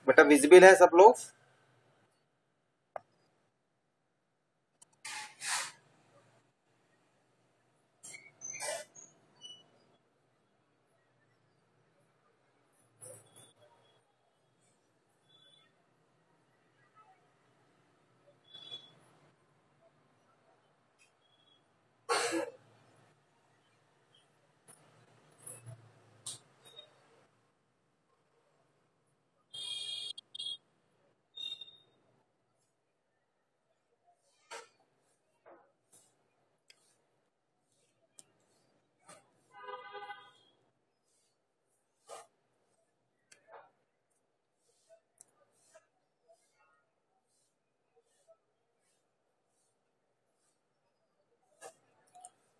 बेटा विजिबल है सब लोग?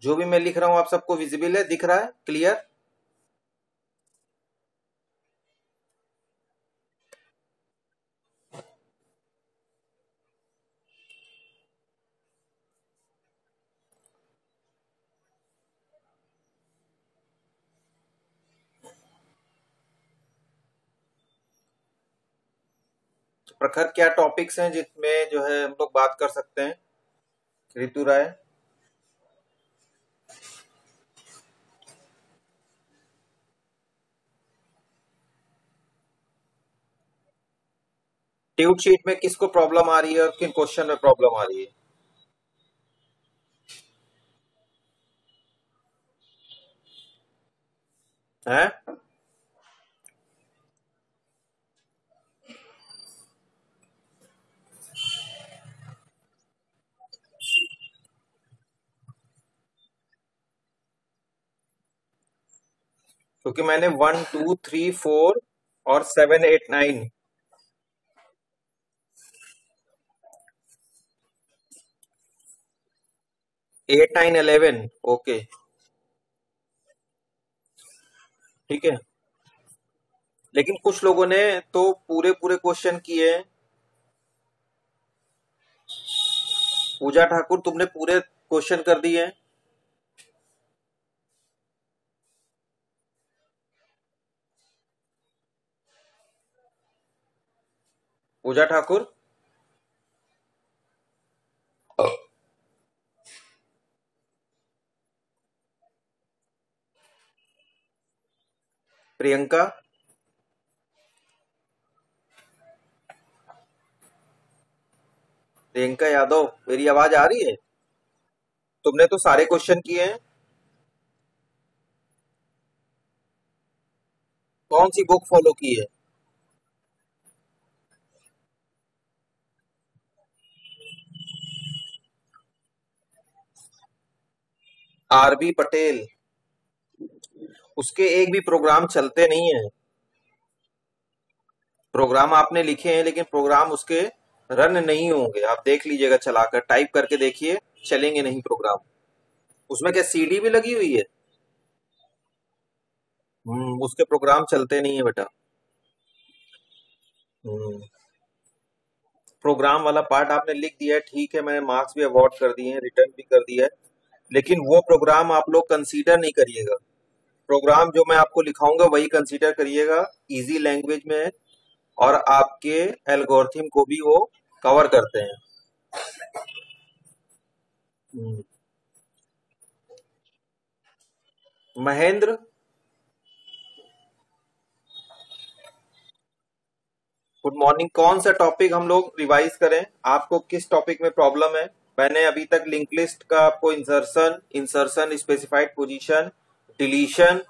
जो भी मैं लिख रहा हूं आप सबको विजिबल है, दिख रहा है, क्लियर? प्रखर क्या टॉपिक्स हैं जिसमें जो है हम लोग बात कर सकते हैं? ऋतु राय। ट्यूट शीट में किसको प्रॉब्लम आ रही है और किन क्वेश्चन में प्रॉब्लम आ रही है? हैं? क्योंकि मैंने 1 2 3 4 और 7 8 9 8 9 11 ओके, ठीक है। लेकिन कुछ लोगों ने तो पूरे पूरे क्वेश्चन किए हैं। पूजा ठाकुर तुमने पूरे क्वेश्चन कर दिए हैं। पूजा ठाकुर, प्रियंका, प्रियंका यादव, मेरी आवाज आ रही है? तुमने तो सारे क्वेश्चन किए हैं। कौन सी बुक फॉलो की है? आरबी पटेल। उसके एक भी प्रोग्राम चलते नहीं है। प्रोग्राम आपने लिखे हैं लेकिन प्रोग्राम उसके रन नहीं होंगे। आप देख लीजिएगा, चलाकर टाइप करके देखिए, चलेंगे नहीं प्रोग्राम। उसमें क्या सीडी भी लगी हुई है? उसके प्रोग्राम चलते नहीं है बेटा। हम्म प्रोग्राम वाला पार्ट आपने लिख दिया है, ठीक है, मैंने मार्क्स भी अवार्ड कर दिए हैं, रिटर्न भी कर दिया है, लेकिन वो प्रोग्राम आप लोग कंसीडर नहीं करिएगा। प्रोग्राम जो मैं आपको लिखाऊंगा वही कंसीडर करिएगा, इजी लैंग्वेज में है और आपके एल्गोरिथम को भी वो कवर करते हैं। हम्म, महेंद्र, गुड मॉर्निंग। कौन सा टॉपिक हम लोग रिवाइज करें? आपको किस टॉपिक में प्रॉब्लम है? मैंने अभी तक लिंक लिस्ट का आपको insertion, insertion specified position, deletion,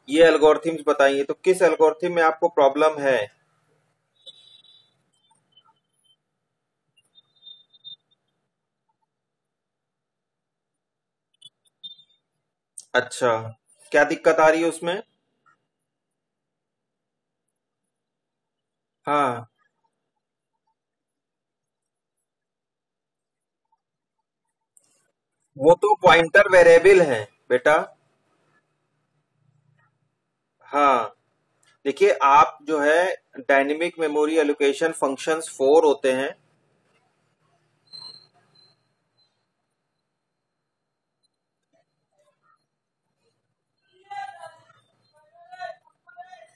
ये एल्गोरिथम्स बताइए, तो किस एल्गोरिथम में आपको प्रॉब्लम है? अच्छा, क्या दिक्कत आ रही है उसमें? हाँ, वो तो पॉइंटर वेरिएबल है बेटा। हाँ, देखिए आप जो है डायनेमिक मेमोरी एलोकेशन फंक्शंस 4 होते हैं।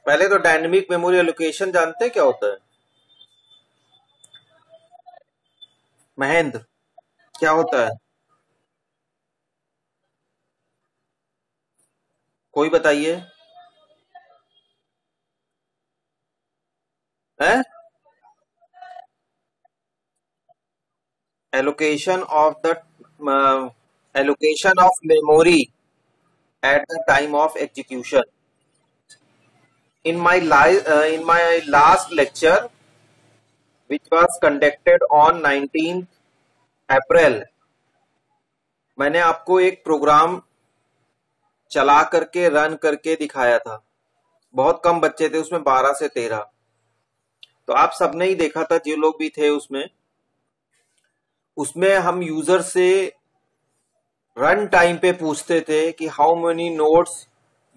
पहले तो डायनेमिक मेमोरी एलोकेशन जानते हैं क्या होता है महेंद्र? क्या होता है? कोई बताइए। है allocation of the allocation of memory at the time of execution. In my last lecture, which was conducted on 19th April, मैंने आपको एक प्रोग्राम चला करके रन करके दिखाया था। बहुत कम बच्चे थे उसमें, 12 से 13। तो आप सबने ही देखा था, जो लोग भी थे उसमें हम यूजर से रन टाइम पे पूछते थे कि how many nodes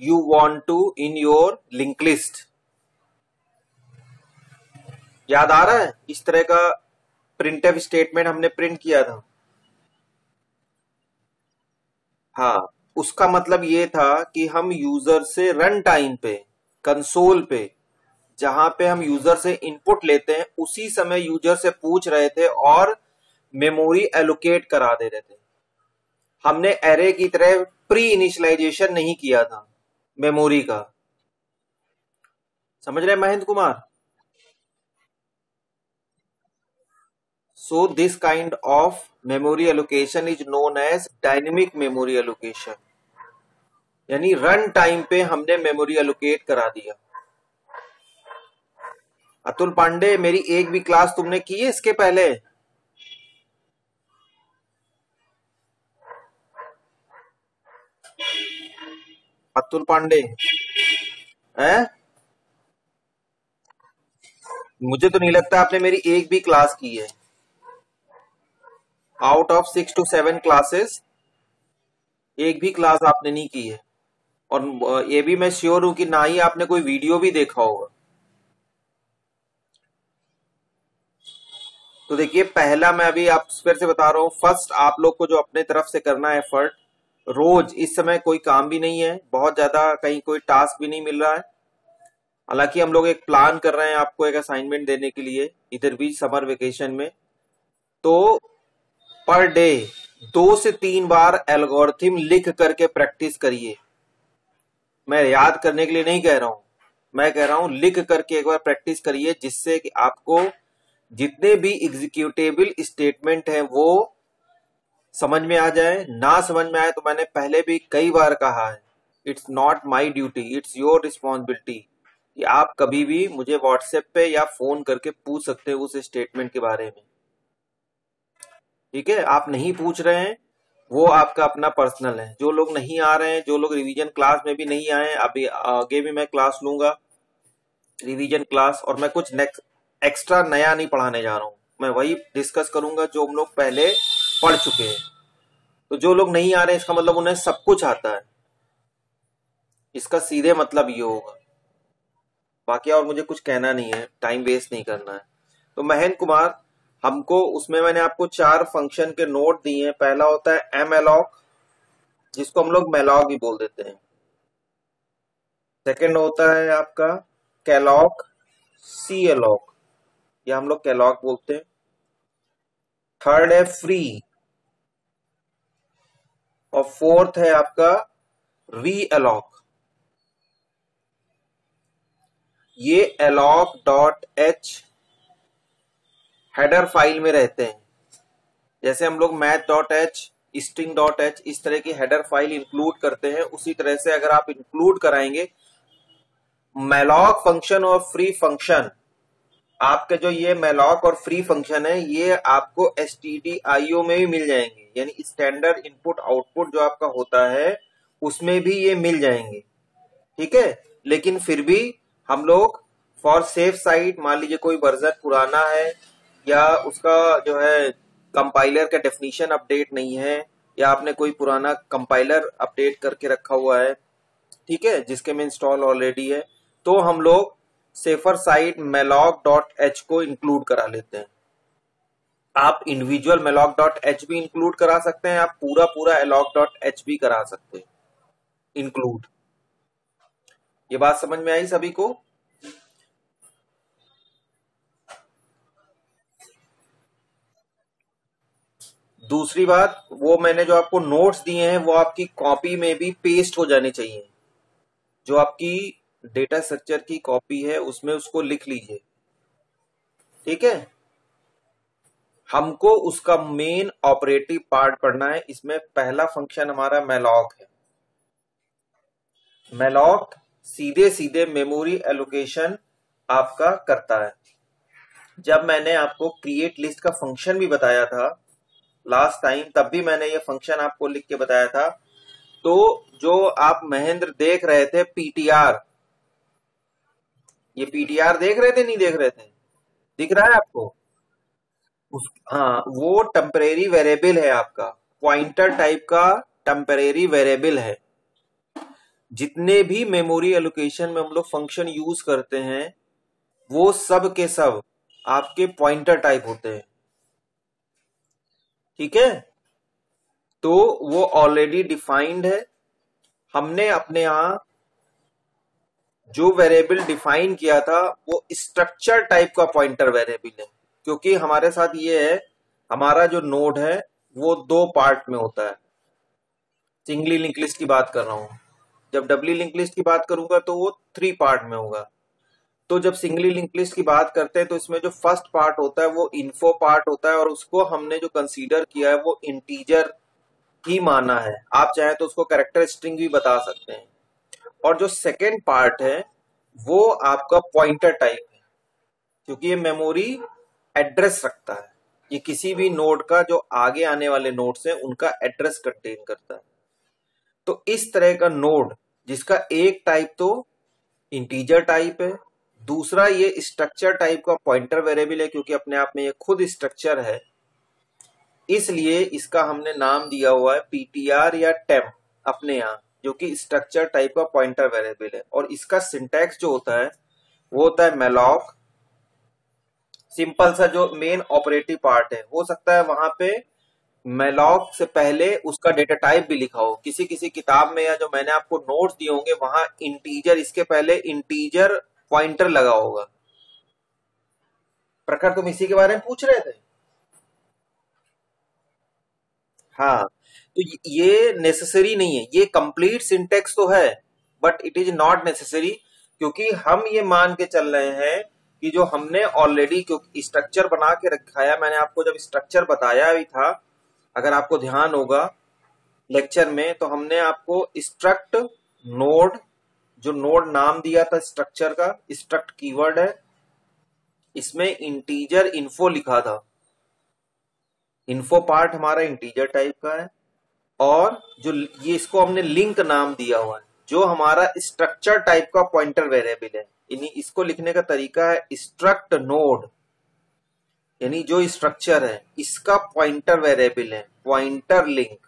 you want to in your link list. याद आ रहा है? इस तरह का प्रिंटफ स्टेटमेंट हमने प्रिंट किया था। हाँ, उसका मतलब ये था कि हम यूजर से रन टाइम पे कंसोल पे जहां पे हम यूजर से इनपुट लेते हैं उसी समय यूजर से पूछ रहे थे और मेमोरी एलोकेट करा दे रहे थे। हमने एरे की तरह प्री इनिशियलाइजेशन नहीं किया था मेमोरी का। समझ रहे Mahendra Kumar? So this kind of memory allocation is known as dynamic memory allocation, यानी रन टाइम पे हमने मेमोरी एलोकेट करा दिया। अतुल पांडे, मेरी एक भी क्लास तुमने की है इसके पहले? अतुल पांडे है? मुझे तो नहीं लगता आपने मेरी एक भी क्लास की है। आउट ऑफ 6 to 7 क्लासेस एक भी क्लास आपने नहीं की है। और ये भी मैं श्योर हूं कि ना ही आपने कोई वीडियो भी देखा होगा। तो देखिए, पहला मैं अभी आप फिर से बता रहा हूं, फर्स्ट आप लोग को जो अपने तरफ से करना है एफर्ट, रोज इस समय कोई काम भी नहीं है, बहुत ज्यादा कहीं कोई टास्क भी नहीं मिल रहा है। हालांकि हम लोग एक प्लान कर रहे हैं आपको एक असाइनमेंट देने के लिए इधर भी समर वेकेशन में। तो पर डे 2 से 3 बार एल्गोरिथम लिख करके प्रैक्टिस करिए। मैं याद करने के लिए नहीं कह रहा हूं, मैं कह रहा हूं लिख करके एक बार प्रैक्टिस करिए, जिससे कि आपको जितने भी एग्जीक्यूटेबल स्टेटमेंट है वो समझ में आ जाए। ना समझ में आए तो मैंने पहले भी कई बार कहा है, it's not my duty, it's your responsibility, कि आप कभी भी मुझे व्हाट्सएप पे या फोन करके पूछ सकते हो उस स्टेटमेंट के बारे में। ठीक है? आप नहीं पूछ रहे हैं वो आपका अपना पर्सनल है। जो लोग नहीं आ रहे हैं, जो लोग रिवीजन क्लास में भी नहीं आए, अभी आगे भी मैं क्लास लूंगा रिवीजन क्लास, और मैं कुछ नेक्स्ट एक्स्ट्रा नया नहीं पढ़ाने जा रहा हूं, मैं वही डिस्कस करूंगा जो हम लोग पहले पढ़ चुके हैं। तो जो लोग नहीं आ रहे हैं इसका मतलब उन्हें सब कुछ आता है, इसका सीधे मतलब ये होगा। बाकी और मुझे कुछ कहना नहीं है, टाइम वेस्ट नहीं करना है। तो महेंद्र कुमार, हमको उसमें मैंने आपको 4 फंक्शन के नोट दिए हैं। पहला होता है एमएलॉक, जिसको हम लोग मेलॉग भी बोल देते हैं। सेकंड होता है आपका कैलॉक, सीएलॉक, या हम लोग कैलॉक बोलते हैं। थर्ड है फ्री, और फोर्थ है आपका रीअलॉक। ये अलॉक डॉट एच हेडर फाइल में रहते हैं। जैसे हम लोग math dot H, string dot H, इस तरह की हेडर फाइल इंक्लूड करते हैं, उसी तरह से अगर आप इंक्लूड कराएंगे मैलॉक फंक्शन और फ्री फंक्शन, आपके जो ये मैलॉक और फ्री फंक्शन है ये आपको stdio में भी मिल जाएंगे, यानी स्टैंडर्ड इनपुट आउटपुट जो आपका होता है उसमें भी ये मिल जाएंगे। ठीक है? लेकिन फिर भी हम लोग फॉर सेफ साइड, मान लीजिए कोई वर्जन पुराना है या उसका जो है कंपाइलर का डेफिनेशन अपडेट नहीं है, या आपने कोई पुराना कंपाइलर अपडेट करके रखा हुआ है, ठीक है, जिसके में इंस्टॉल ऑलरेडी है, तो हम लोग safer side malloc dot H को इंक्लूड करा लेते हैं। आप इंडिविजुअल मेलॉक डॉट एच भी इंक्लूड करा सकते हैं, आप पूरा पूरा एलॉक डॉट एच भी करा सकते हैं इंक्लूड। ये बात समझ में आई सभी को? दूसरी बात, वो मैंने जो आपको नोट्स दिए हैं वो आपकी कॉपी में भी पेस्ट हो जाने चाहिए। जो आपकी डेटा स्ट्रक्चर की कॉपी है उसमें उसको लिख लीजिए, ठीक है। हमको उसका मेन ऑपरेटिव पार्ट पढ़ना है। इसमें पहला फंक्शन हमारा मैलॉक है। मैलॉक सीधे सीधे मेमोरी एलोकेशन आपका करता है। जब मैंने आपको क्रिएट लिस्ट का फंक्शन भी बताया था लास्ट टाइम, तब भी मैंने ये फंक्शन आपको लिख के बताया था। तो जो आप महेंद्र देख रहे थे पीटीआर, ये पीटीआर देख रहे थे नहीं देख रहे थे? दिख रहा है आपको? हाँ, वो टेम्परेरी वेरिएबल है आपका, पॉइंटर टाइप का टेम्परेरी वेरिएबल है। जितने भी मेमोरी एलोकेशन में हम लोग फंक्शन यूज करते हैं वो सब के सब आपके पॉइंटर टाइप होते हैं, ठीक है। तो वो ऑलरेडी डिफाइंड है। हमने अपने यहां जो वेरिएबल डिफाइन किया था वो स्ट्रक्चर टाइप का पॉइंटर वेरिएबल है, क्योंकि हमारे साथ ये है, हमारा जो नोड है वो दो पार्ट में होता है। सिंगली लिंक लिस्ट की बात कर रहा हूं। जब डबली लिंक लिस्ट की बात करूंगा तो वो 3 पार्ट में होगा। तो जब सिंगली लिंक लिस्ट की बात करते हैं तो इसमें जो फर्स्ट पार्ट होता है वो इन्फो पार्ट होता है, और उसको हमने जो कंसीडर किया है वो इंटीजर ही माना है। आप चाहे तो उसको कैरेक्टर स्ट्रिंग भी बता सकते हैं। और जो सेकेंड पार्ट है वो आपका पॉइंटर टाइप है, क्योंकि ये मेमोरी एड्रेस रखता है। ये किसी भी नोड का जो आगे आने वाले नोड्स हैं उनका एड्रेस कंटेन करता है। तो इस तरह का नोड जिसका एक टाइप तो इंटीजर टाइप है, दूसरा ये स्ट्रक्चर टाइप का पॉइंटर वेरिएबल है, क्योंकि अपने आप में ये खुद स्ट्रक्चर है, इसलिए इसका हमने नाम दिया हुआ है पीटीआर या टेम्प अपने यहां, जो कि स्ट्रक्चर टाइप का पॉइंटर वेरिएबल है। और इसका सिंटैक्स जो होता है वो होता है मैलॉक। सिंपल सा जो मेन ऑपरेटिव पार्ट है, हो सकता है वहां पे मैलॉक से पहले उसका डेटा टाइप भी लिखा हो। किसी किसी किताब में या जो मैंने आपको नोट्स दिए होंगे वहां इंटीजर, इसके पहले इंटीजर पॉइंटर लगा होगा। प्रखर, तुम इसी के बारे में पूछ रहे थे? हाँ, तो ये नेसेसरी नहीं है, ये कंप्लीट सिंटेक्स तो है but it is not necessary, क्योंकि हम ये मान के चल रहे हैं कि जो हमने ऑलरेडी क्योंकि स्ट्रक्चर बना के रखा है। मैंने आपको जब स्ट्रक्चर बताया भी था, अगर आपको ध्यान होगा लेक्चर में, तो हमने आपको स्ट्रक्ट नोड, जो नोड नाम दिया था स्ट्रक्चर का, स्ट्रक्ट कीवर्ड है, इसमें इंटीजर इन्फो लिखा था। इन्फो पार्ट हमारा इंटीजर टाइप का है, और जो ये इसको हमने लिंक नाम दिया हुआ है, जो हमारा स्ट्रक्चर टाइप का पॉइंटर वेरिएबल है। यानी इसको लिखने का तरीका है स्ट्रक्ट नोड, यानी जो स्ट्रक्चर है इसका पॉइंटर वेरिएबल है पॉइंटर लिंक।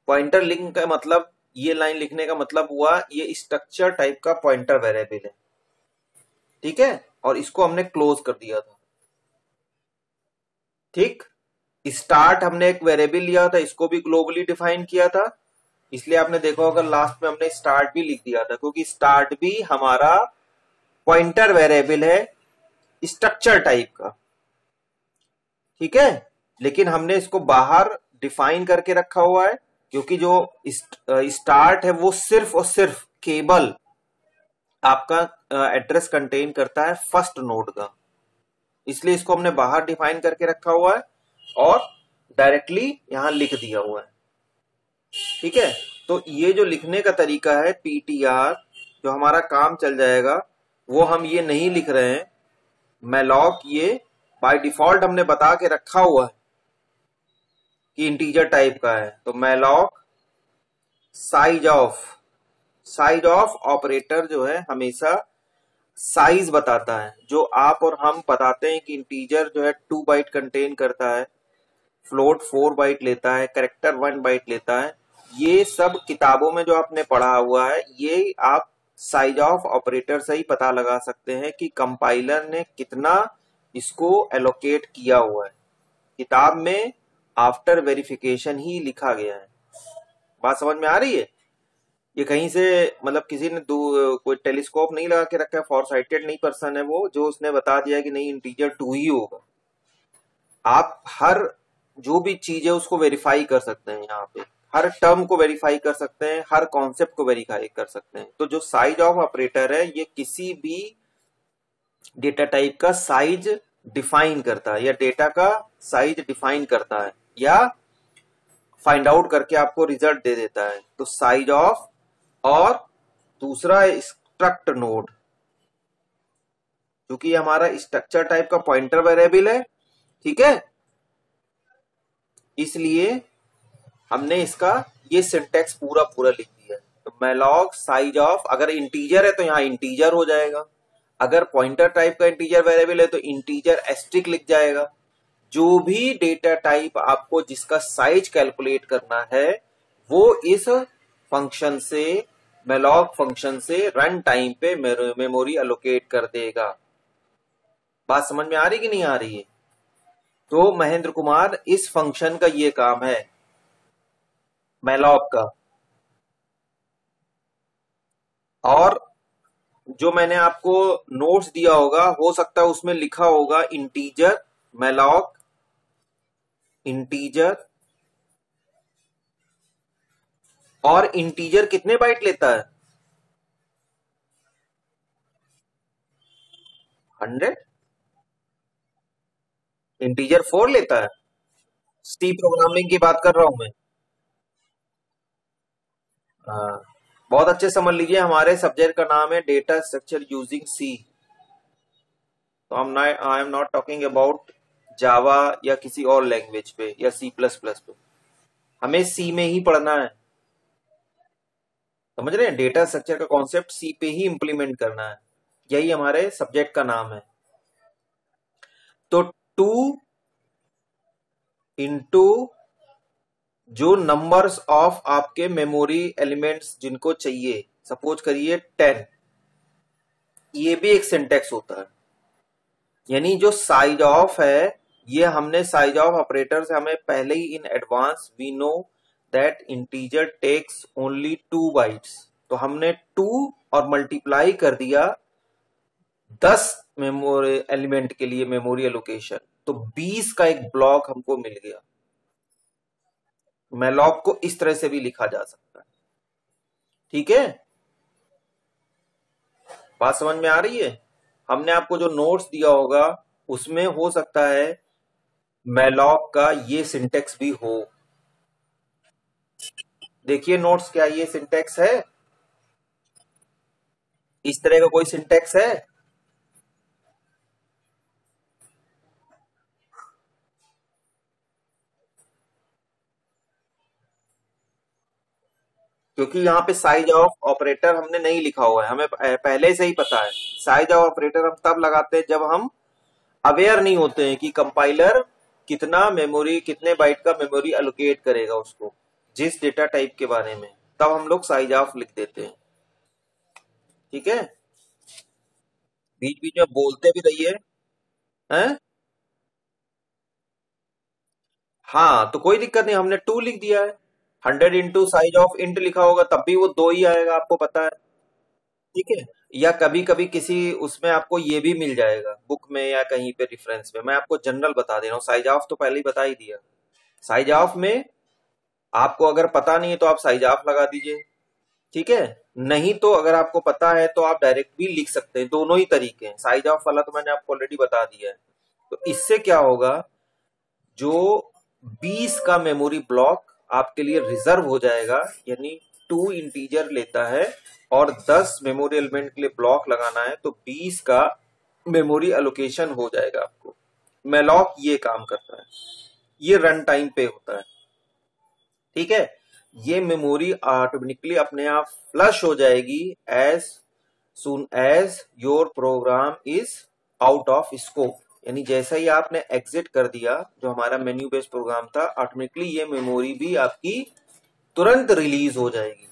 पॉइंटर लिंक का मतलब, ये लाइन लिखने का मतलब हुआ ये स्ट्रक्चर टाइप का पॉइंटर वेरिएबल है, ठीक है। और इसको हमने क्लोज कर दिया था, ठीक। स्टार्ट हमने एक वेरिएबल लिया था, इसको भी ग्लोबली डिफाइन किया था, इसलिए आपने देखा होगा लास्ट में हमने स्टार्ट भी लिख दिया था, क्योंकि स्टार्ट भी हमारा पॉइंटर वेरिएबल है स्ट्रक्चर टाइप का, ठीक है। लेकिन हमने इसको बाहर डिफाइन करके रखा हुआ है, क्योंकि जो स्टार्ट है वो सिर्फ और सिर्फ केवल आपका एड्रेस कंटेन करता है फर्स्ट नोड का, इसलिए इसको हमने बाहर डिफाइन करके रखा हुआ है और डायरेक्टली यहां लिख दिया हुआ है, ठीक है। तो ये जो लिखने का तरीका है पीटीआर, जो हमारा काम चल जाएगा, वो हम ये नहीं लिख रहे हैं मैलॉक। ये बाय डिफॉल्ट हमने बता के रखा हुआ है कि इंटीजर टाइप का है। तो मैलॉक साइज ऑफ ऑपरेटर जो है हमेशा साइज बताता है। जो आप और हम बताते हैं कि इंटीजर जो है 2 बाइट कंटेन करता है, फ्लोट 4 बाइट लेता है, कैरेक्टर 1 बाइट लेता है, ये सब किताबों में जो आपने पढ़ा हुआ है, ये आप साइज ऑफ ऑपरेटर से ही पता लगा सकते हैं कि कंपाइलर ने कितना इसको एलोकेट किया हुआ है। किताब में आफ्टर वेरिफिकेशन ही लिखा गया है। बात समझ में आ रही है? ये कहीं से मतलब किसी ने कोई टेलीस्कोप नहीं लगा के रखा है, फॉर साइटेड नहीं पर्सन है वो, जो उसने बता दिया कि नहीं इंटीजर 2 ही होगा। आप हर जो भी चीज है उसको वेरीफाई कर सकते हैं, यहाँ पे हर टर्म को वेरीफाई कर सकते हैं, हर कॉन्सेप्ट को वेरीफाई कर सकते हैं। तो जो साइज ऑफ ऑपरेटर है ये किसी भी डेटा टाइप का साइज डिफाइन करता है, या डेटा का साइज डिफाइन करता है, या फाइंड आउट करके आपको रिजल्ट दे देता है। तो साइज ऑफ, और दूसरा स्ट्रक्ट नोड, क्योंकि हमारा स्ट्रक्चर टाइप का पॉइंटर वेरिएबल है, ठीक है, इसलिए हमने इसका ये सिंटेक्स पूरा पूरा लिख दिया है। तो malloc साइज ऑफ, अगर इंटीजर है तो यहाँ इंटीजर हो जाएगा, अगर पॉइंटर टाइप का इंटीजर वेरिएबल है तो इंटीजर एस्ट्रिक लिख जाएगा। जो भी डेटा टाइप आपको जिसका साइज कैलकुलेट करना है वो इस फंक्शन से, malloc फंक्शन से रन टाइम पे मेमोरी एलोकेट कर देगा। बात समझ में आ रही कि नहीं आ रही है? तो महेंद्र कुमार, इस फंक्शन का ये काम है malloc का। और जो मैंने आपको नोट्स दिया होगा, हो सकता है उसमें लिखा होगा इंटीजर malloc इंटीजर, और इंटीजर कितने बाइट लेता है? 100। इंटीजर 4 लेता है। सी प्रोग्रामिंग की बात कर रहा हूं मैं। हाँ, बहुत अच्छे समझ लीजिए, हमारे सब्जेक्ट का नाम है डेटा स्ट्रक्चर यूजिंग सी। तो I am not talking about Java या किसी और लैंग्वेज पे या सी प्लस प्लस पे, हमें सी में ही पढ़ना है। समझ रहे हैं? डेटा स्ट्रक्चर का कॉन्सेप्ट सी पे ही इंप्लीमेंट करना है, यही हमारे सब्जेक्ट का नाम है। तो 2 इंटू जो नंबर्स ऑफ आपके मेमोरी एलिमेंट्स जिनको चाहिए, सपोज करिए 10, ये भी एक सिंटेक्स होता है। यानी जो साइज ऑफ है, ये हमने साइज ऑफ ऑपरेटर से हमें पहले ही in advance we know that integer takes only 2 bytes. तो हमने 2 और मल्टीप्लाई कर दिया 10 मेमोरी एलिमेंट के लिए मेमोरी एलोकेशन, तो 20 का एक ब्लॉक हमको मिल गया। malloc को इस तरह से भी लिखा जा सकता है, ठीक है? बात समझ में आ रही है? हमने आपको जो नोट्स दिया होगा उसमें हो सकता है malloc का ये सिंटेक्स भी हो। देखिए नोट्स, क्या ये सिंटेक्स है? इस तरह का कोई सिंटेक्स है? क्योंकि यहाँ पे साइज ऑफ ऑपरेटर हमने नहीं लिखा हुआ है, हमें पहले से ही पता है। साइज ऑफ ऑपरेटर हम तब लगाते हैं जब हम अवेयर नहीं होते हैं कि कंपाइलर कितना मेमोरी, कितने बाइट का मेमोरी एलोकेट करेगा उसको, जिस डेटा टाइप के बारे में, तब हम लोग साइज ऑफ लिख देते हैं, ठीक है? बीच बीच में बोलते भी रहिए, हैं? हाँ, तो कोई दिक्कत नहीं, हमने 2 लिख दिया है। 100 इंटू साइज ऑफ इंट लिखा होगा तब भी वो 2 ही आएगा, आपको पता है, ठीक है? या कभी कभी किसी उसमें आपको ये भी मिल जाएगा बुक में या कहीं पे रेफरेंस में, मैं आपको जनरल बता दे रहा हूँ, साइज ऑफ तो पहले ही बता ही दिया। साइज ऑफ में आपको अगर पता नहीं है तो आप साइज ऑफ लगा दीजिए, ठीक है? नहीं तो अगर आपको पता है तो आप डायरेक्ट भी लिख सकते हैं, दोनों ही तरीके हैं। साइज ऑफ वाला तो मैंने आपको ऑलरेडी बता दिया है। तो इससे क्या होगा, जो 20 का मेमोरी ब्लॉक आपके लिए रिजर्व हो जाएगा, यानी 2 इंटीजर लेता है और 10 मेमोरी एलिमेंट के लिए ब्लॉक लगाना है, तो 20 का मेमोरी एलोकेशन हो जाएगा आपको। malloc ये काम करता है, ये रन टाइम पे होता है, ठीक है? ये मेमोरी ऑटोमेटिकली अपने आप फ्लश हो जाएगी as soon as your program is out of scope. यानी जैसा ही आपने एग्जिट कर दिया जो हमारा मेन्यू बेस्ड प्रोग्राम था, ऑटोमेटिकली ये मेमोरी भी आपकी तुरंत रिलीज हो जाएगी।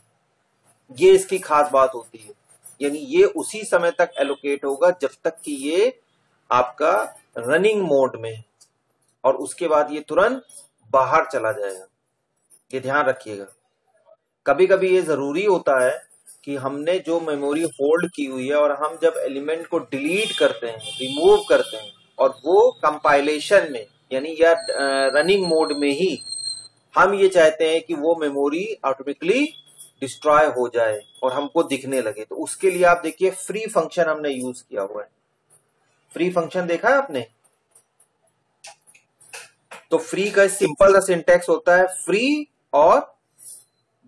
ये इसकी खास बात होती है, यानी ये उसी समय तक एलोकेट होगा जब तक कि ये आपका रनिंग मोड में, और उसके बाद ये तुरंत बाहर चला जाएगा। ये ध्यान रखिएगा। कभी कभी ये जरूरी होता है कि हमने जो मेमोरी होल्ड की हुई है और हम जब एलिमेंट को डिलीट करते हैं, रिमूव करते हैं, और वो कंपाइलेशन में यानी या रनिंग मोड में ही हम ये चाहते हैं कि वो मेमोरी ऑटोमेटिकली डिस्ट्रॉय हो जाए और हमको दिखने लगे, तो उसके लिए आप देखिए फ्री फंक्शन हमने यूज किया हुआ है। फ्री फंक्शन देखा है आपने? तो फ्री का सिंपल सा सिंटैक्स होता है फ्री, और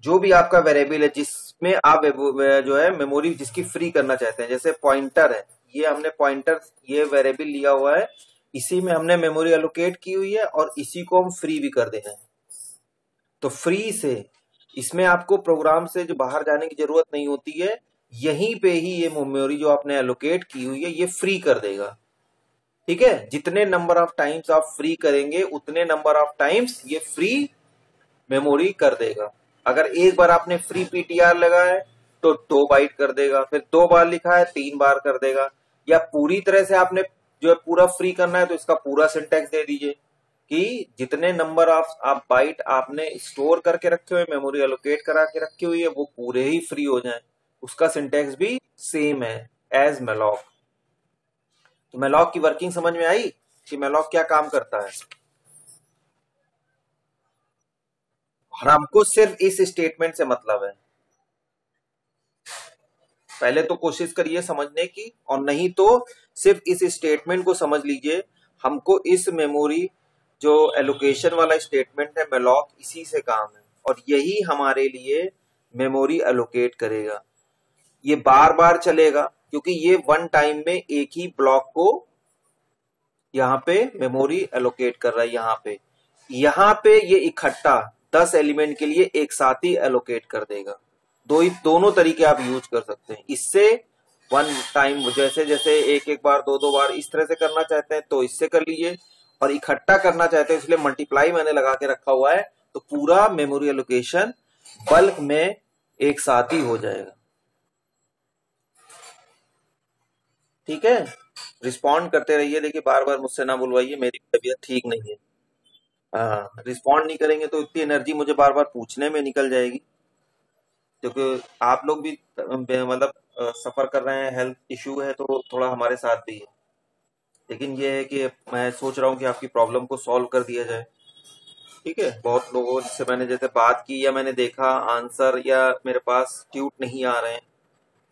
जो भी आपका वेरिएबल है जिसमें आप जो है मेमोरी जिसकी फ्री करना चाहते हैं, जैसे पॉइंटर है, ये हमने पॉइंटर ये वेरिएबल लिया हुआ है, इसी में हमने मेमोरी एलोकेट की हुई है और इसी को हम फ्री भी कर देना है। तो फ्री से इसमें आपको प्रोग्राम से जो बाहर जाने की जरूरत नहीं होती है, यहीं पे ही ये मेमोरी जो आपने एलोकेट की हुई है ये फ्री कर देगा। ठीक है, जितने नंबर ऑफ टाइम्स आप फ्री करेंगे उतने नंबर ऑफ टाइम्स ये फ्री मेमोरी कर देगा। अगर एक बार आपने फ्री पीटीआर लगाया है तो 2 बाइट कर देगा, फिर 2 बार लिखा है 3 बार कर देगा, या पूरी तरह से आपने जो है पूरा फ्री करना है तो इसका पूरा सिंटैक्स दे दीजिए कि जितने नंबर ऑफ आप बाइट आपने स्टोर करके रखे हुए, मेमोरी एलोकेट करा के रखी हुई है, वो पूरे ही फ्री हो जाएं। उसका सिंटैक्स भी सेम है एज मेलॉक। तो मेलॉक की वर्किंग समझ में आई कि मेलॉक क्या काम करता है। और हमको सिर्फ इस स्टेटमेंट से मतलब है। पहले तो कोशिश करिए समझने की, और नहीं तो सिर्फ इस स्टेटमेंट को समझ लीजिए। हमको इस मेमोरी जो एलोकेशन वाला स्टेटमेंट है मेलॉक, इसी से काम है और यही हमारे लिए मेमोरी एलोकेट करेगा। ये बार बार चलेगा क्योंकि ये वन टाइम में एक ही ब्लॉक को यहाँ पे मेमोरी एलोकेट कर रहा है। यहाँ पे ये इकट्ठा 10 एलिमेंट के लिए एक साथ ही एलोकेट कर देगा। दोनों तरीके आप यूज कर सकते हैं। इससे वन टाइम जैसे जैसे एक एक बार 2 बार इस तरह से करना चाहते हैं तो इससे कर लीजिए, और इकट्ठा करना चाहते हैं इसलिए मल्टीप्लाई मैंने लगा के रखा हुआ है, तो पूरा मेमोरी एलोकेशन बल्क में एक साथ ही हो जाएगा। ठीक है, रिस्पॉन्ड करते रहिए। देखिए बार बार मुझसे ना बुलवाइए, मेरी तबीयत ठीक नहीं है। हाँ, रिस्पॉन्ड नहीं करेंगे तो इतनी एनर्जी मुझे बार बार पूछने में निकल जाएगी, क्योंकि आप लोग भी मतलब सफर कर रहे हैं, हेल्थ इश्यू है तो थोड़ा हमारे साथ भी है। लेकिन ये है कि मैं सोच रहा हूँ कि आपकी प्रॉब्लम को सॉल्व कर दिया जाए। ठीक है, बहुत लोगों से मैंने जैसे बात की या मैंने देखा आंसर या मेरे पास ट्यूट नहीं आ रहे हैं।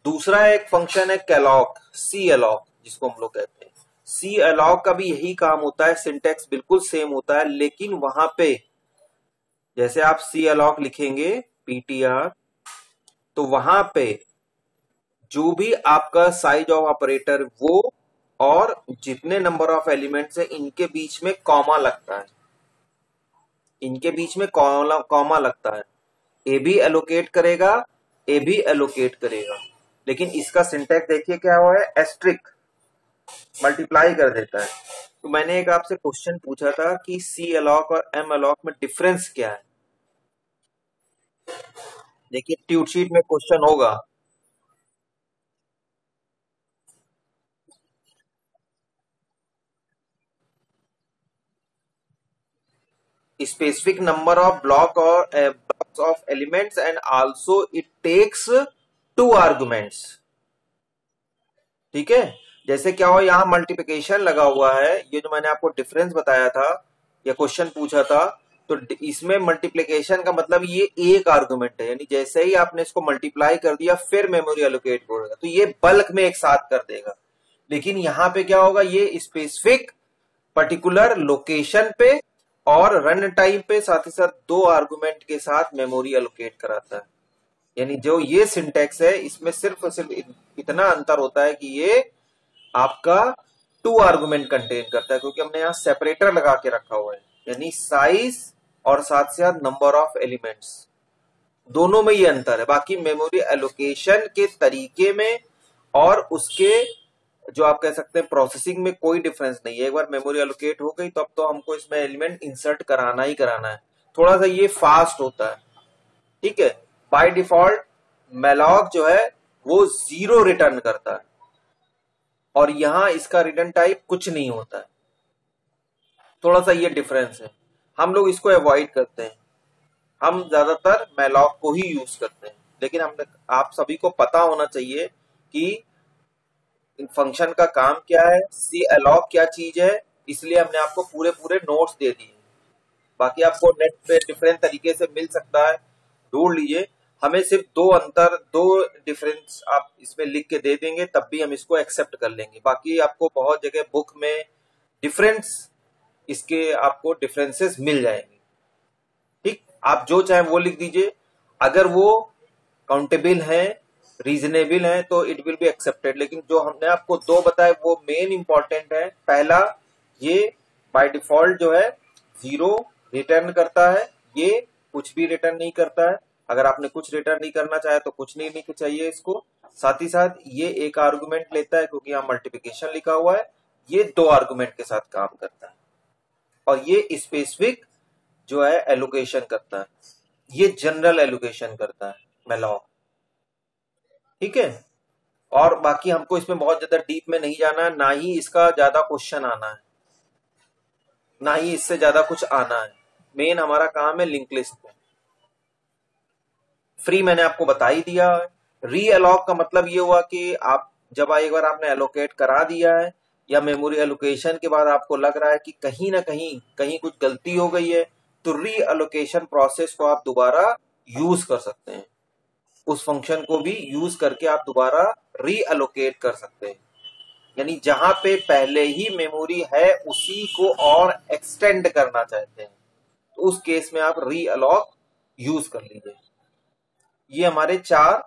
दूसरा एक फंक्शन है कैलॉग, सी अलॉग जिसको हम लोग कहते हैं। सी अलॉग का भी यही काम होता है, सिंटेक्स बिल्कुल सेम होता है, लेकिन वहां पे जैसे आप सी अलॉग लिखेंगे पीटीआर, तो वहां पे जो भी आपका साइज ऑफ ऑपरेटर वो और जितने नंबर ऑफ एलिमेंट्स है इनके बीच में कॉमा लगता है, इनके बीच में कॉमा लगता है। ए भी एलोकेट करेगा, ए भी एलोकेट करेगा, लेकिन इसका सिंटैक्स देखिए क्या हुआ है, एस्ट्रिक मल्टीप्लाई कर देता है। तो मैंने एक आपसे क्वेश्चन पूछा था कि सी अलॉक और एम अलॉक में डिफरेंस क्या है। देखिए ट्यूट शीट में क्वेश्चन होगा, specific number of block or blocks of elements and also it takes 2 arguments। ठीक है, जैसे क्या हो यहाँ मल्टीप्लिकेशन लगा हुआ है, ये जो मैंने आपको डिफरेंस बताया था या क्वेश्चन पूछा था, तो इसमें मल्टीप्लिकेशन का मतलब ये एक आर्गुमेंट है, यानी जैसे ही आपने इसको मल्टीप्लाई कर दिया फिर मेमोरी एलोकेट होगा, तो ये बल्क में एक साथ कर देगा। लेकिन यहाँ पे क्या होगा, ये स्पेसिफिक पर्टिकुलर लोकेशन पे और रन टाइम पे साथ ही साथ 2 आर्गुमेंट के साथ मेमोरी एलोकेट कराता है। यानी जो ये सिंटेक्स है इसमें सिर्फ और सिर्फ इतना अंतर होता है कि ये आपका 2 आर्गुमेंट कंटेन करता है, क्योंकि हमने यहाँ सेपरेटर लगा के रखा हुआ है, यानी साइज और साथ साथ नंबर ऑफ एलिमेंट्स, दोनों में ये अंतर है। बाकी मेमोरी एलोकेशन के तरीके में और उसके जो आप कह सकते हैं प्रोसेसिंग में कोई डिफरेंस नहीं है। एक बार मेमोरी एलोकेट हो गई तो अब तो हमको इसमें एलिमेंट इंसर्ट कराना ही कराना है। थोड़ा सा ये फास्ट होता है। ठीक है, बाय डिफॉल्ट मेलॉग जो है वो 0 रिटर्न करता है और यहां इसका रिटर्न टाइप कुछ नहीं होता है। थोड़ा सा ये डिफरेंस है, हम लोग इसको अवॉइड करते हैं। हम ज्यादातर मैलॉक को ही यूज करते हैं, लेकिन हमने आप सभी को पता होना चाहिए कि फंक्शन का काम क्या है, सी अलॉक क्या चीज है, इसलिए हमने आपको पूरे पूरे नोट्स दे दिए। बाकी आपको नेट पे डिफरेंट तरीके से मिल सकता है, ढूंढ लीजिए। हमें सिर्फ दो डिफरेंस आप इसमें लिख के दे देंगे, तब भी हम इसको एक्सेप्ट कर लेंगे। बाकी आपको बहुत जगह बुक में डिफरेंस, इसके आपको डिफरेंसेस मिल जाएंगे। ठीक, आप जो चाहे वो लिख दीजिए। अगर वो काउंटेबल है, रीजनेबल है, तो इट विल बी एक्सेप्टेड। लेकिन जो हमने आपको दो बताए वो मेन इंपॉर्टेंट है। पहला, ये बाय डिफॉल्ट जो है 0 रिटर्न करता है, ये कुछ भी रिटर्न नहीं करता है। अगर आपने कुछ रिटर्न नहीं करना चाहे तो कुछ नहीं लिखना चाहिए इसको। साथ ही साथ ये एक आर्गुमेंट लेता है, क्योंकि यहाँ मल्टीप्लिकेशन लिखा हुआ है, ये 2 आर्गुमेंट के साथ काम करता है। और ये स्पेसिफिक जो है एलोकेशन करता है, ये जनरल एलोकेशन करता है मैलॉक। ठीक है, और बाकी हमको इसमें बहुत ज्यादा डीप में नहीं जाना है, ना ही इसका ज्यादा क्वेश्चन आना है, ना ही इससे ज्यादा कुछ आना है। मेन हमारा काम है लिंक लिस्ट पे। फ्री मैंने आपको बता ही दिया है। री अलॉक का मतलब ये हुआ कि आप जब एक बार आपने एलोकेट करा दिया है, या मेमोरी एलोकेशन के बाद आपको लग रहा है कि कहीं ना कहीं कुछ गलती हो गई है, तो री एलोकेशन प्रोसेस को आप दोबारा यूज कर सकते हैं। उस फंक्शन को भी यूज करके आप दोबारा री एलोकेट कर सकते हैं। यानी जहां पे पहले ही मेमोरी है उसी को और एक्सटेंड करना चाहते हैं, तो उस केस में आप री अलॉक यूज कर लीजिए। ये हमारे 4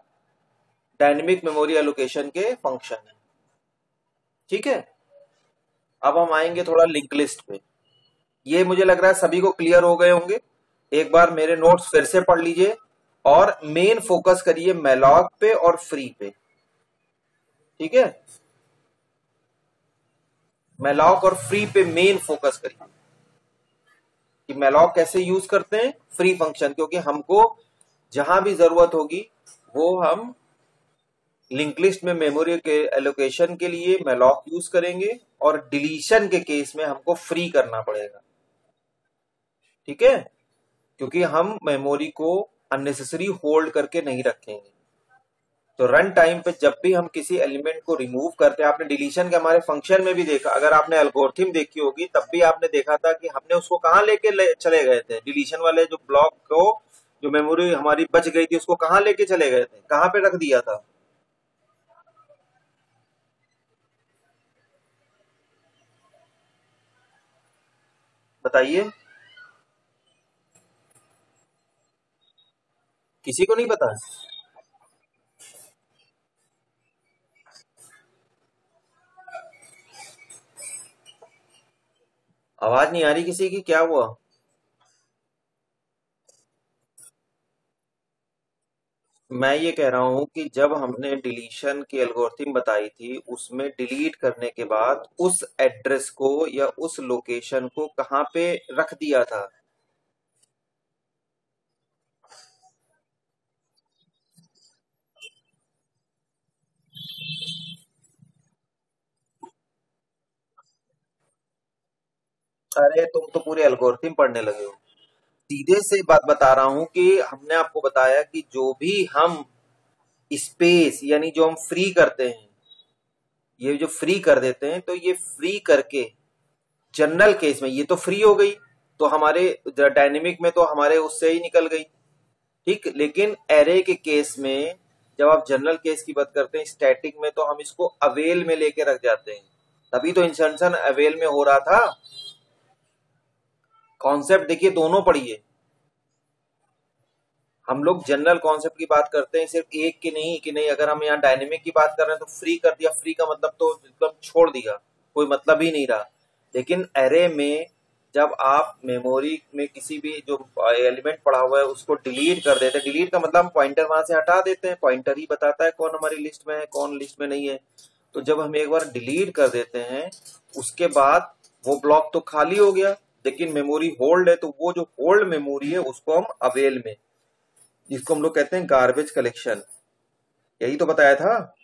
डायनेमिक मेमोरी एलोकेशन के फंक्शन है। ठीक है, अब हम आएंगे थोड़ा लिंक लिस्ट पे। ये मुझे लग रहा है सभी को क्लियर हो गए होंगे। एक बार मेरे नोट्स फिर से पढ़ लीजिए और मेन फोकस करिए मैलॉक पे और फ्री पे। ठीक है, मैलॉक और फ्री पे मेन फोकस करिए कि मैलॉक कैसे यूज करते हैं, फ्री फंक्शन, क्योंकि हमको जहां भी जरूरत होगी वो हम लिंक लिस्ट में मेमोरी के एलोकेशन के लिए मैलॉक यूज करेंगे, और डिलीशन के केस में हमको फ्री करना पड़ेगा। ठीक है, क्योंकि हम मेमोरी को अननेसेसरी होल्ड करके नहीं रखेंगे। तो रन टाइम पे जब भी हम किसी एलिमेंट को रिमूव करते हैं, आपने डिलीशन के हमारे फंक्शन में भी देखा, अगर आपने एल्गोरिथम देखी होगी तब भी आपने देखा था कि हमने उसको कहां लेके चले गए थे। डिलीशन वाले जो ब्लॉक को, जो मेमोरी हमारी बच गई थी, उसको कहां लेके चले गए थे, कहां पे रख दिया था? बताइए, किसी को नहीं पता? आवाज नहीं आ रही किसी की, क्या हुआ? मैं ये कह रहा हूं कि जब हमने डिलीशन की एल्गोरिथम बताई थी, उसमें डिलीट करने के बाद उस एड्रेस को या उस लोकेशन को कहां पे रख दिया था? अरे तुम तो पूरे एल्गोरिथम पढ़ने लगे हो। सीधे से बात बता रहा हूं कि हमने आपको बताया कि जो भी हम स्पेस, यानी जो हम फ्री करते हैं, ये जो फ्री कर देते हैं, तो ये फ्री करके जनरल केस में ये तो फ्री हो गई, तो हमारे डायनेमिक में तो हमारे उससे ही निकल गई। ठीक, लेकिन एरे के केस में जब आप जनरल केस की बात करते हैं, स्टैटिक में, तो हम इसको अवेल में लेके रख जाते हैं। तभी तो इंसर्शन अवेल में हो रहा था। कॉन्सेप्ट देखिए, दोनों पढ़िए। हम लोग जनरल कॉन्सेप्ट की बात करते हैं, सिर्फ एक की नहीं कि नहीं। अगर हम यहाँ डायनेमिक की बात कर रहे हैं तो फ्री कर दिया, फ्री का मतलब तो एकदम छोड़ दिया, कोई मतलब ही नहीं रहा। लेकिन एरे में जब आप मेमोरी में किसी भी जो एलिमेंट पड़ा हुआ है उसको डिलीट कर देते हैं, डिलीट का मतलब हम पॉइंटर वहां से हटा देते हैं, पॉइंटर ही बताता है कौन हमारी लिस्ट में है कौन लिस्ट में नहीं है। तो जब हम एक बार डिलीट कर देते हैं, उसके बाद वो ब्लॉक तो खाली हो गया, लेकिन मेमोरी होल्ड है, तो वो जो होल्ड मेमोरी है उसको हम अवेल में, जिसको हम लोग कहते हैं गार्बेज कलेक्शन, यही तो बताया था।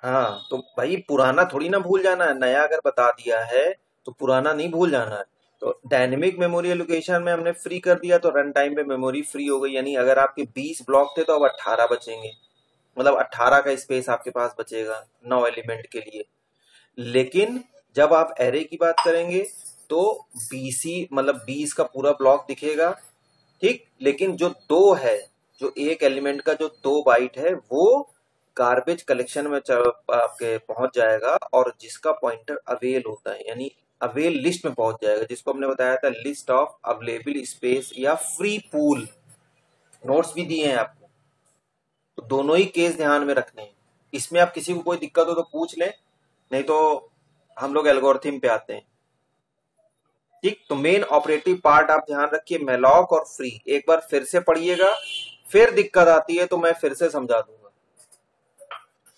हाँ, तो भाई पुराना थोड़ी ना भूल जाना है, नया अगर बता दिया है तो पुराना नहीं भूल जाना है। तो डायनेमिक मेमोरी एलोकेशन में हमने फ्री कर दिया तो रन टाइम पे मेमोरी फ्री हो गई, यानी अगर आपके 20 ब्लॉक थे तो अब 18 बचेंगे, मतलब 18 का स्पेस आपके पास बचेगा 9 एलिमेंट के लिए। लेकिन जब आप एरे की बात करेंगे तो बीसी मतलब 20 का पूरा ब्लॉक दिखेगा, ठीक, लेकिन जो दो है, जो एक एलिमेंट का जो 2 बाइट है वो गार्बेज कलेक्शन में आपके पहुंच जाएगा, और जिसका पॉइंटर अवेल होता है, यानी अवेल लिस्ट में पहुंच जाएगा, जिसको हमने बताया था लिस्ट ऑफ अवेलेबल स्पेस या फ्री पूल। नोट्स भी दिए हैं आपको, तो दोनों ही केस ध्यान में रखने हैं। इसमें आप किसी को कोई दिक्कत हो तो पूछ लें, नहीं तो हम लोग एल्गोरिथम पे आते हैं। ठीक, तो मेन ऑपरेटिव पार्ट आप ध्यान रखिए, मेलॉक और फ्री। एक बार फिर से पढ़िएगा, फिर दिक्कत आती है तो मैं फिर से समझा दूंगा,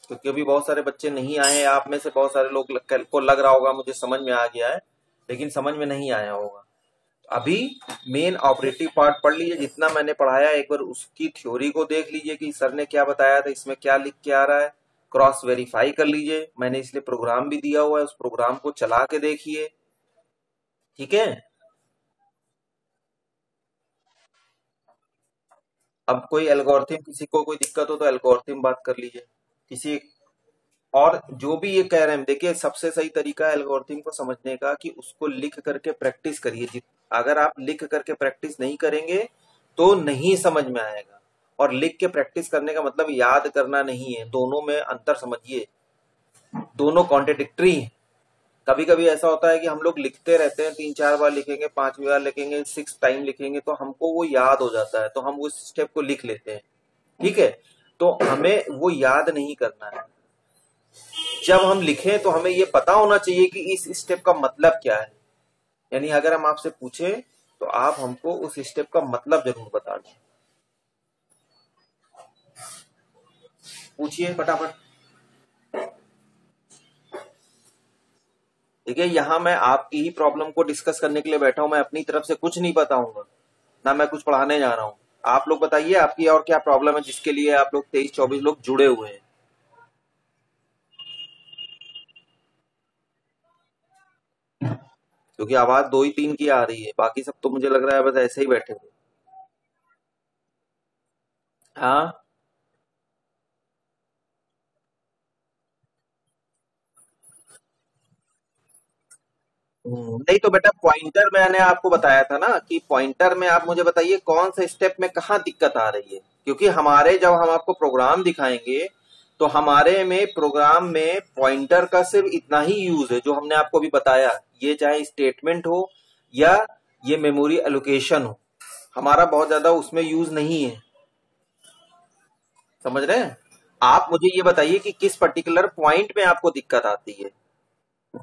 क्योंकि अभी बहुत सारे बच्चे नहीं आए हैं। आप में से बहुत सारे लोग को लग रहा होगा मुझे समझ में आ गया है, लेकिन समझ में नहीं आया होगा। अभी मेन ऑपरेटिव पार्ट पढ़ लीजिए, जितना मैंने पढ़ाया एक बार उसकी थ्योरी को देख लीजिए कि सर ने क्या बताया था, इसमें क्या लिख के आ रहा है, क्रॉस वेरीफाई कर लीजिए। मैंने इसलिए प्रोग्राम भी दिया हुआ है, उस प्रोग्राम को चला के देखिए, ठीक है। अब कोई एल्गोरिथम, किसी को कोई दिक्कत हो तो एल्गोरिथम बात कर लीजिए किसी। और जो भी ये कह रहे हैं, देखिए सबसे सही तरीका है एल्गोरिथम को समझने का कि उसको लिख करके प्रैक्टिस करिए। अगर आप लिख करके प्रैक्टिस नहीं करेंगे तो नहीं समझ में आएगा, और लिख के प्रैक्टिस करने का मतलब याद करना नहीं है, दोनों में अंतर समझिए, दोनों कॉन्ट्रडिक्टरी हैं। कभी कभी ऐसा होता है कि हम लोग लिखते रहते हैं, 3-4 बार लिखेंगे, 5वीं बार लिखेंगे, 6 टाइम लिखेंगे तो हमको वो याद हो जाता है, तो हम उस स्टेप को लिख लेते हैं, ठीक है। तो हमें वो याद नहीं करना है। जब हम लिखें तो हमें ये पता होना चाहिए कि इस स्टेप का मतलब क्या है। यानी अगर हम आपसे पूछें तो आप हमको उस स्टेप का मतलब जरूर बता दें। पूछिए फटाफट। देखिए यहाँ मैं आपकी ही प्रॉब्लम को डिस्कस करने के लिए बैठा हूं, मैं अपनी तरफ से कुछ नहीं बताऊंगा, ना मैं कुछ पढ़ाने जा रहा हूं। आप लोग बताइए आपकी और क्या प्रॉब्लम है जिसके लिए आप लोग 23-24 लोग जुड़े हुए हैं। क्योंकि आवाज 2 ही 3 की आ रही है, बाकी सब तो मुझे लग रहा है बस ऐसे ही बैठे हुए। हाँ, नहीं तो बेटा पॉइंटर मैंने आपको बताया था ना कि पॉइंटर में आप मुझे बताइए कौन सा स्टेप में कहाँ दिक्कत आ रही है। क्योंकि हमारे जब हम आपको प्रोग्राम दिखाएंगे तो हमारे में प्रोग्राम में पॉइंटर का सिर्फ इतना ही यूज है जो हमने आपको अभी बताया, ये चाहे स्टेटमेंट हो या ये मेमोरी एलोकेशन हो, हमारा बहुत ज्यादा उसमें यूज नहीं है। समझ रहे हैं। आप मुझे ये बताइए कि किस पर्टिकुलर पॉइंट में आपको दिक्कत आती है,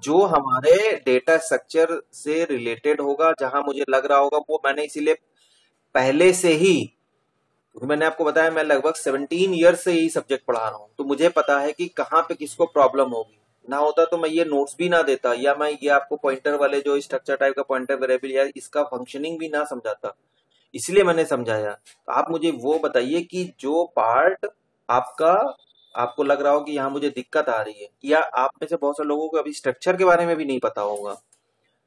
जो हमारे डेटा स्ट्रक्चर से रिलेटेड होगा, जहां मुझे लग रहा होगा वो मैंने इसीलिए पहले से ही, क्योंकि मैंने आपको बताया मैं लगभग 17 ईयर से यही सब्जेक्ट पढ़ा रहा हूं, तो मुझे पता है कि कहाँ पे किसको प्रॉब्लम होगी। ना होता तो मैं ये नोट्स भी ना देता, या मैं ये आपको पॉइंटर वाले जो स्ट्रक्चर टाइप का पॉइंटर वेरिएबल या इसका फंक्शनिंग भी ना समझाता, इसलिए मैंने समझाया। तो आप मुझे वो बताइए कि जो पार्ट आपका, आपको लग रहा हो कि यहाँ मुझे दिक्कत आ रही है, या आप में से बहुत सारे लोगों को अभी स्ट्रक्चर के बारे में भी नहीं पता होगा,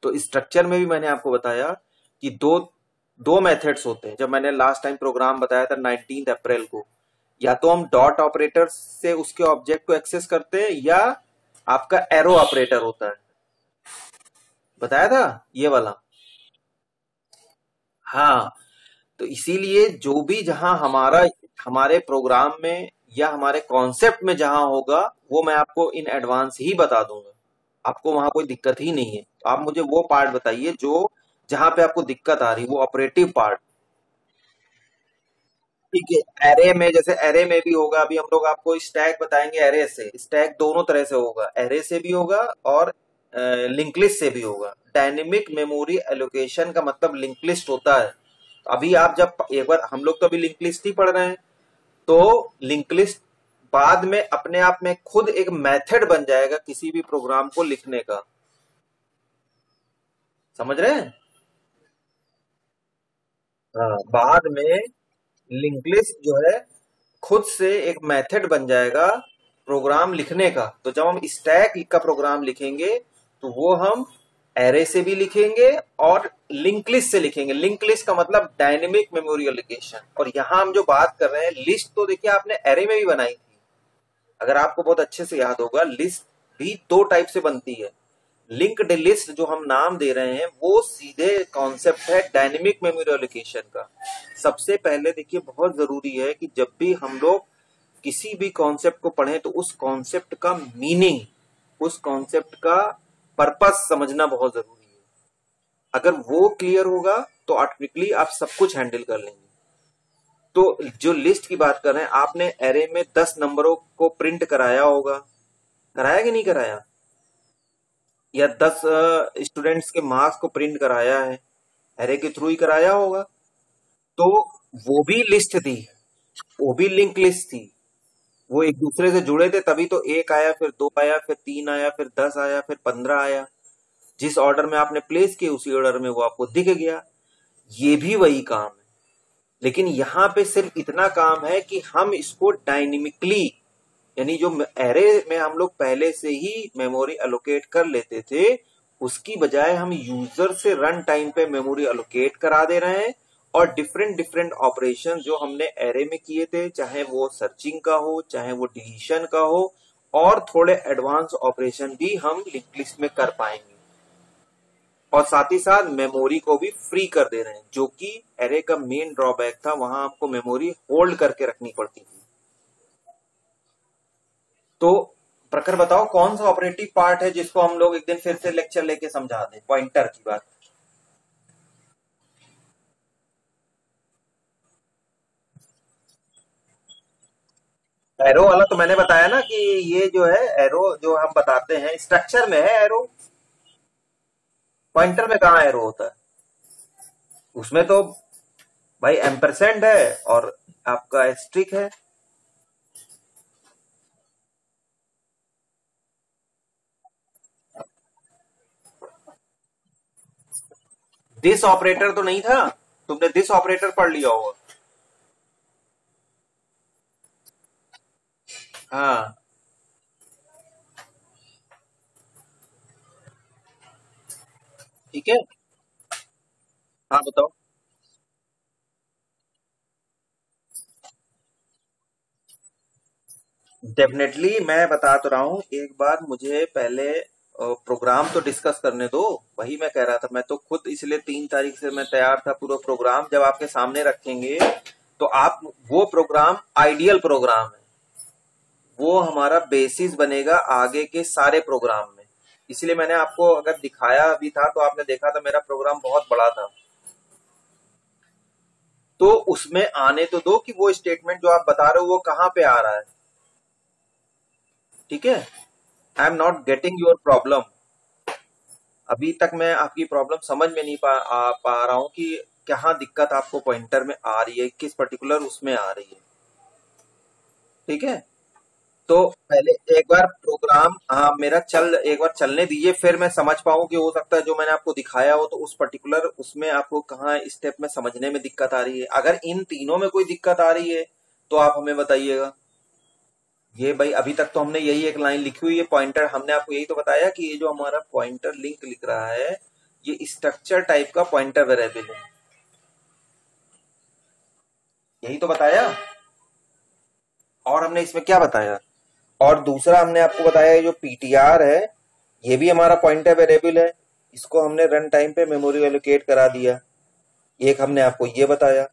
तो स्ट्रक्चर में भी मैंने आपको बताया कि दो दो मेथड्स होते हैं। जब मैंने लास्ट टाइम प्रोग्राम बताया था 19 अप्रैल को, या तो हम डॉट ऑपरेटर से उसके ऑब्जेक्ट को एक्सेस करते हैं, या आपका एरो ऑपरेटर होता है, बताया था ये वाला। हाँ, तो इसीलिए जो भी जहां हमारा, हमारे प्रोग्राम में या हमारे कॉन्सेप्ट में जहां होगा वो मैं आपको इन एडवांस ही बता दूंगा, आपको वहां कोई दिक्कत ही नहीं है। तो आप मुझे वो पार्ट बताइए जो जहां पे आपको दिक्कत आ रही, वो ऑपरेटिव पार्ट। ठीक है, एरे में, जैसे एरे में भी होगा, अभी हम लोग आपको स्टैक बताएंगे, एरे से स्टैक दोनों तरह से होगा, एरे से भी होगा और लिंक लिस्ट से भी होगा। डायनेमिक मेमोरी एलोकेशन का मतलब लिंक लिस्ट होता है। अभी आप जब एक बार, हम लोग तो अभी लिंक लिस्ट ही पढ़ रहे हैं, तो लिंक लिस्ट बाद में अपने आप में खुद एक मेथड बन जाएगा किसी भी प्रोग्राम को लिखने का, समझ रहे हैं। हाँ, बाद में लिंक लिस्ट जो है खुद से एक मेथड बन जाएगा प्रोग्राम लिखने का। तो जब हम स्टैक का प्रोग्राम लिखेंगे तो वो हम एरे से भी लिखेंगे और लिंक लिस्ट से लिखेंगे। लिंक लिस्ट का मतलब डायनेमिक मेमोरी एलोकेशन। और यहां हम जो बात कर रहे हैं लिस्ट, तो देखिए आपने एरे में भी बनाई थी, अगर आपको बहुत अच्छे से याद होगा। लिस्ट भी दो टाइप से बनती है। लिंक्ड लिस्ट जो हम नाम दे रहे हैं वो सीधे कॉन्सेप्ट है डायनेमिक मेमोरी एलोकेशन का। सबसे पहले देखिए बहुत जरूरी है कि जब भी हम लोग किसी भी कॉन्सेप्ट को पढ़ें तो उस कॉन्सेप्ट का मीनिंग, उस कॉन्सेप्ट का पर्पस समझना बहुत जरूरी है। अगर वो क्लियर होगा तो ऑटोमेटिकली आप सब कुछ हैंडल कर लेंगे। तो जो लिस्ट की बात कर रहे हैं, आपने एरे में 10 नंबरों को प्रिंट कराया होगा, कराया कि नहीं कराया? या 10 स्टूडेंट्स के मार्क्स को प्रिंट कराया है, एरे के थ्रू ही कराया होगा। तो वो भी लिस्ट थी, वो भी लिंक लिस्ट थी, वो एक दूसरे से जुड़े थे, तभी तो एक आया, फिर दो आया, फिर तीन आया, फिर 10 आया, फिर 15 आया। जिस ऑर्डर में आपने प्लेस किए उसी ऑर्डर में वो आपको दिख गया। ये भी वही काम है, लेकिन यहां पे सिर्फ इतना काम है कि हम इसको डायनेमिकली, यानी जो एरे में हम लोग पहले से ही मेमोरी एलोकेट कर लेते थे, उसकी बजाय हम यूजर से रन टाइम पे मेमोरी एलोकेट करा दे रहे हैं। और डिफरेंट डिफरेंट ऑपरेशन जो हमने एरे में किए थे, चाहे वो सर्चिंग का हो, चाहे वो डिलीशन का हो, और थोड़े एडवांस ऑपरेशन भी हम लिंक लिस्ट में कर पाएंगे। और साथ ही साथ मेमोरी को भी फ्री कर दे रहे हैं, जो कि एरे का मेन ड्रॉबैक था, वहां आपको मेमोरी होल्ड करके रखनी पड़ती थी। तो प्रखर बताओ कौन सा ऑपरेटिव पार्ट है जिसको हम लोग एक दिन फिर से लेक्चर लेके समझा दें, पॉइंटर की बात। एरो वाला तो मैंने बताया ना कि ये जो है एरो जो हम बताते हैं स्ट्रक्चर में है एरो, पॉइंटर में कहाँ एरो होता है? उसमें तो भाई एम्परसेंड है और आपका स्ट्रिक है। दिस ऑपरेटर तो नहीं था, तुमने दिस ऑपरेटर पढ़ लिया होगा। हाँ ठीक है। हाँ बताओ। डेफिनेटली मैं बता तो रहा हूँ, एक बार मुझे पहले प्रोग्राम तो डिस्कस करने दो। वही मैं कह रहा था, मैं तो खुद इसलिए 3 तारीख से मैं तैयार था। पूरा प्रोग्राम जब आपके सामने रखेंगे तो आप, वो प्रोग्राम आइडियल प्रोग्राम है, वो हमारा बेसिस बनेगा आगे के सारे प्रोग्राम में। इसलिए मैंने आपको अगर दिखाया भी था तो आपने देखा था मेरा प्रोग्राम बहुत बड़ा था। तो उसमें आने तो दो कि वो स्टेटमेंट जो आप बता रहे हो वो कहाँ पे आ रहा है। ठीक है, आई am not getting your problem. अभी तक मैं आपकी प्रॉब्लम समझ में नहीं पा रहा हूं कि कहाँ दिक्कत आपको पॉइंटर में आ रही है, किस पर्टिकुलर उसमें आ रही है। ठीक है, तो पहले एक बार प्रोग्राम, हाँ मेरा एक बार चलने दीजिए, फिर मैं समझ पाऊं कि हो सकता है जो मैंने आपको दिखाया हो तो उस पर्टिकुलर उसमें आपको कहाँ स्टेप में समझने में दिक्कत आ रही है। अगर इन तीनों में कोई दिक्कत आ रही है तो आप हमें बताइएगा। ये भाई अभी तक तो हमने यही एक लाइन लिखी हुई है पॉइंटर, हमने आपको यही तो बताया कि ये जो हमारा पॉइंटर लिंक लिख रहा है ये स्ट्रक्चर टाइप का पॉइंटर वेरिएबल है, यही तो बताया। और हमने इसमें क्या बताया? और दूसरा हमने आपको बताया ये जो पीटीआर है ये भी हमारा पॉइंटर वेरिएबल है, इसको हमने रन टाइम पे मेमोरी एलोकेट करा दिया। एक हमने आपको ये बताया।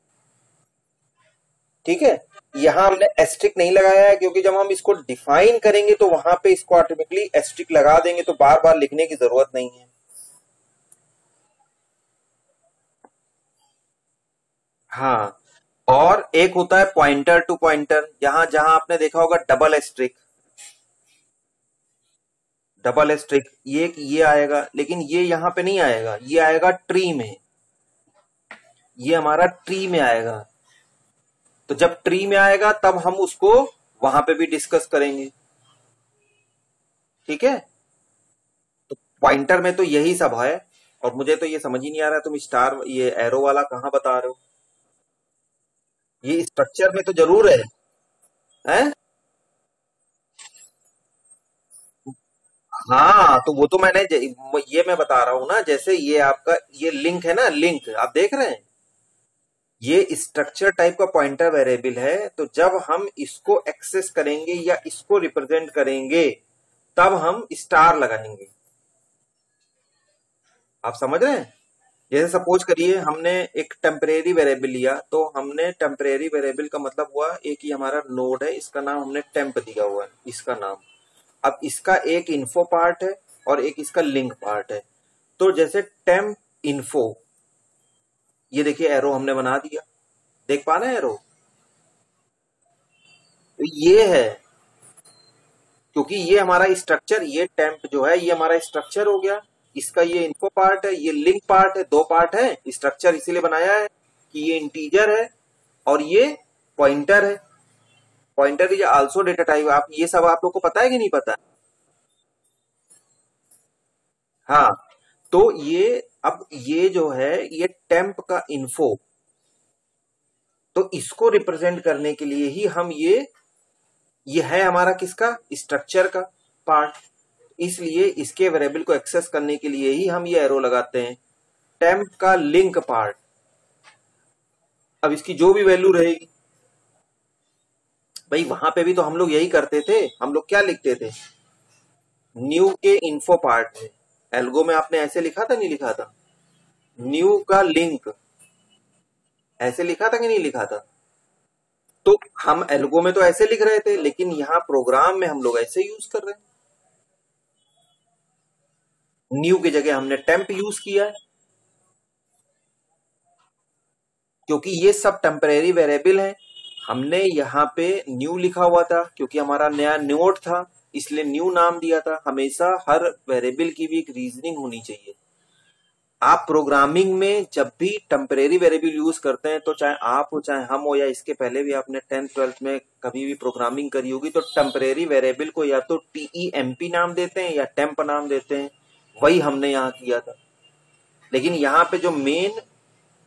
ठीक है, यहां हमने एस्ट्रिक नहीं लगाया है क्योंकि जब हम इसको डिफाइन करेंगे तो वहां पे इसको ऑटोमेटिकली एस्ट्रिक लगा देंगे, तो बार बार लिखने की जरूरत नहीं है। हाँ, और एक होता है पॉइंटर टू पॉइंटर, जहां जहां आपने देखा होगा डबल एस्ट्रिक, डबल एस्ट्रिक ये आएगा, लेकिन ये यहां पे नहीं आएगा, ये आएगा ट्री में, ये हमारा ट्री में आएगा। तो जब ट्री में आएगा तब हम उसको वहां पे भी डिस्कस करेंगे। ठीक है, तो पॉइंटर में तो यही सब है। और मुझे तो ये समझ ही नहीं आ रहा तुम स्टार ये एरो वाला कहां बता रहे हो, ये स्ट्रक्चर में तो जरूर है। हाँ, तो वो तो ये मैं बता रहा हूं ना, जैसे ये आपका ये लिंक है ना, लिंक आप देख रहे हैं, ये स्ट्रक्चर टाइप का पॉइंटर वेरिएबल है। तो जब हम इसको एक्सेस करेंगे या इसको रिप्रेजेंट करेंगे तब हम स्टार लगाएंगे। आप समझ रहे हैं? जैसे सपोज करिए हमने एक टेम्परेरी वेरिएबल लिया, तो हमने टेम्परेरी वेरिएबल का मतलब हुआ एक ही हमारा नोड है, इसका नाम हमने टेम्प दिया हुआ है, इसका नाम। अब इसका एक इन्फो पार्ट है और एक इसका लिंक पार्ट है। तो जैसे टेम्प इन्फो, ये देखिए एरो हमने बना दिया, देख पा रहे हैं एरो? तो ये है, क्योंकि ये हमारा स्ट्रक्चर, ये टेम्प जो है ये हमारा स्ट्रक्चर हो गया, इसका ये इन्फो पार्ट है, ये लिंक पार्ट है, दो पार्ट है। स्ट्रक्चर इसीलिए बनाया है कि ये इंटीजर है और ये पॉइंटर है। Pointer is also data type. आप ये सब आप लोग को पता है कि नहीं पता? हाँ, तो ये अब ये जो है ये टेम्प का इन्फो, तो इसको रिप्रेजेंट करने के लिए ही हम ये है हमारा किसका, स्ट्रक्चर का पार्ट। इसलिए इसके वेरिएबल को एक्सेस करने के लिए ही हम ये एरो लगाते हैं। टेम्प का लिंक पार्ट, अब इसकी जो भी वैल्यू रहेगी, भाई वहां पे भी तो हम लोग यही करते थे। हम लोग क्या लिखते थे, न्यू के इन्फो पार्ट में, एल्गो में आपने ऐसे लिखा था नहीं लिखा था, न्यू का लिंक ऐसे लिखा था कि नहीं लिखा था? तो हम एल्गो में तो ऐसे लिख रहे थे, लेकिन यहाँ प्रोग्राम में हम लोग ऐसे यूज कर रहे हैं। न्यू की जगह हमने टेम्प यूज किया है, क्योंकि ये सब टेम्परेरी वेरिएबल है। हमने यहाँ पे न्यू लिखा हुआ था क्योंकि हमारा नया नोड था, इसलिए न्यू नाम दिया था। हमेशा हर वेरिएबल की भी एक रीजनिंग होनी चाहिए। आप प्रोग्रामिंग में जब भी टेम्परेरी वेरिएबल यूज करते हैं, तो चाहे आप हो चाहे हम हो या इसके पहले भी आपने 10th-12th में कभी भी प्रोग्रामिंग करी होगी, तो टेम्परेरी वेरिएबल को या तो टीईएमपी नाम देते हैं या टेम्प नाम देते हैं। वही हमने यहाँ किया था। लेकिन यहाँ पे जो मेन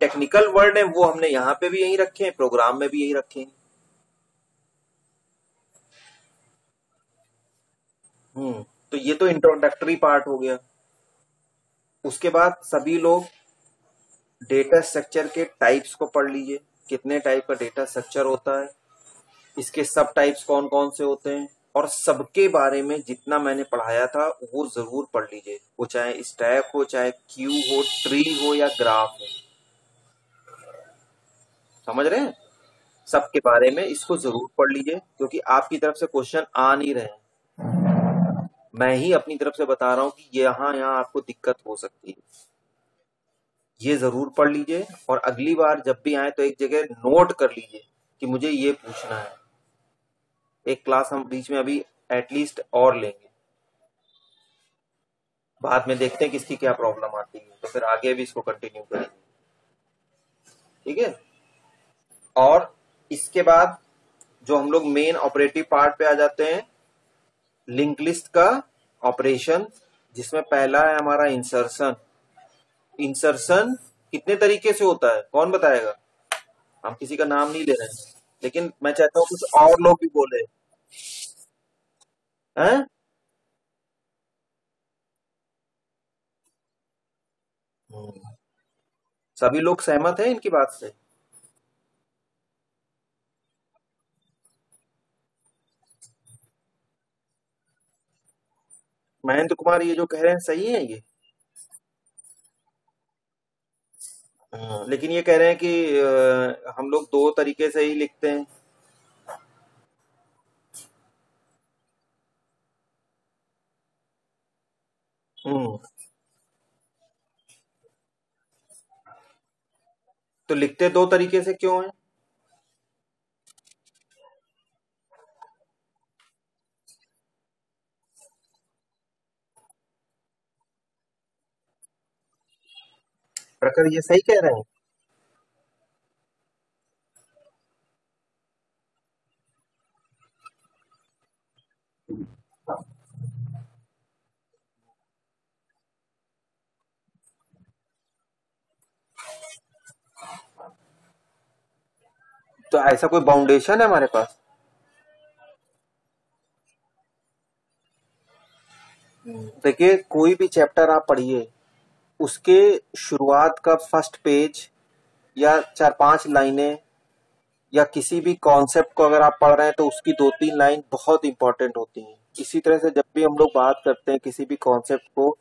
टेक्निकल वर्ड है वो हमने यहाँ पे भी यही रखे हैं, प्रोग्राम में भी यही रखे हैं। तो ये तो इंट्रोडक्टरी पार्ट हो गया। उसके बाद सभी लोग डेटा स्ट्रक्चर के टाइप्स को पढ़ लीजिए। कितने टाइप का डेटा स्ट्रक्चर होता है, इसके सब टाइप्स कौन कौन से होते हैं, और सबके बारे में जितना मैंने पढ़ाया था वो जरूर पढ़ लीजिए। वो चाहे स्टैक हो, चाहे क्यू हो, ट्री हो या ग्राफ हो। समझ रहे हैं? सबके बारे में इसको जरूर पढ़ लीजिए, क्योंकि आपकी तरफ से क्वेश्चन आ नहीं रहे हैं। मैं ही अपनी तरफ से बता रहा हूं कि यहाँ यहाँ आपको दिक्कत हो सकती है। ये जरूर पढ़ लीजिए, और अगली बार जब भी आए तो एक जगह नोट कर लीजिए कि मुझे ये पूछना है। एक क्लास हम बीच में अभी एटलीस्ट और लेंगे, बाद में देखते हैं किसकी क्या प्रॉब्लम आती है, तो फिर आगे भी इसको कंटिन्यू करेंगे। ठीक है? और इसके बाद जो हम लोग मेन ऑपरेटिव पार्ट पे आ जाते हैं, लिंक लिस्ट का ऑपरेशन, जिसमें पहला है हमारा इंसर्शन। इंसर्शन कितने तरीके से होता है कौन बताएगा? हम किसी का नाम नहीं ले रहे हैं, लेकिन मैं चाहता हूँ कुछ और लोग भी बोले। हैं? सभी लोग सहमत हैं इनकी बात से? महेंद्र कुमार ये जो कह रहे हैं सही है ये? लेकिन ये कह रहे हैं कि हम लोग दो तरीके से ही लिखते हैं। हम्म तो लिखते दो तरीके से क्यों है? प्रखर ये सही कह रहे हैं। तो ऐसा कोई बाउंडेशन है हमारे पास? देखिए कोई भी चैप्टर आप पढ़िए, उसके शुरुआत का फर्स्ट पेज या 4-5 लाइनें या किसी भी कॉन्सेप्ट को अगर आप पढ़ रहे हैं तो उसकी 2-3 लाइन बहुत इंपॉर्टेंट होती हैं। इसी तरह से जब भी हम लोग बात करते हैं किसी भी कॉन्सेप्ट को,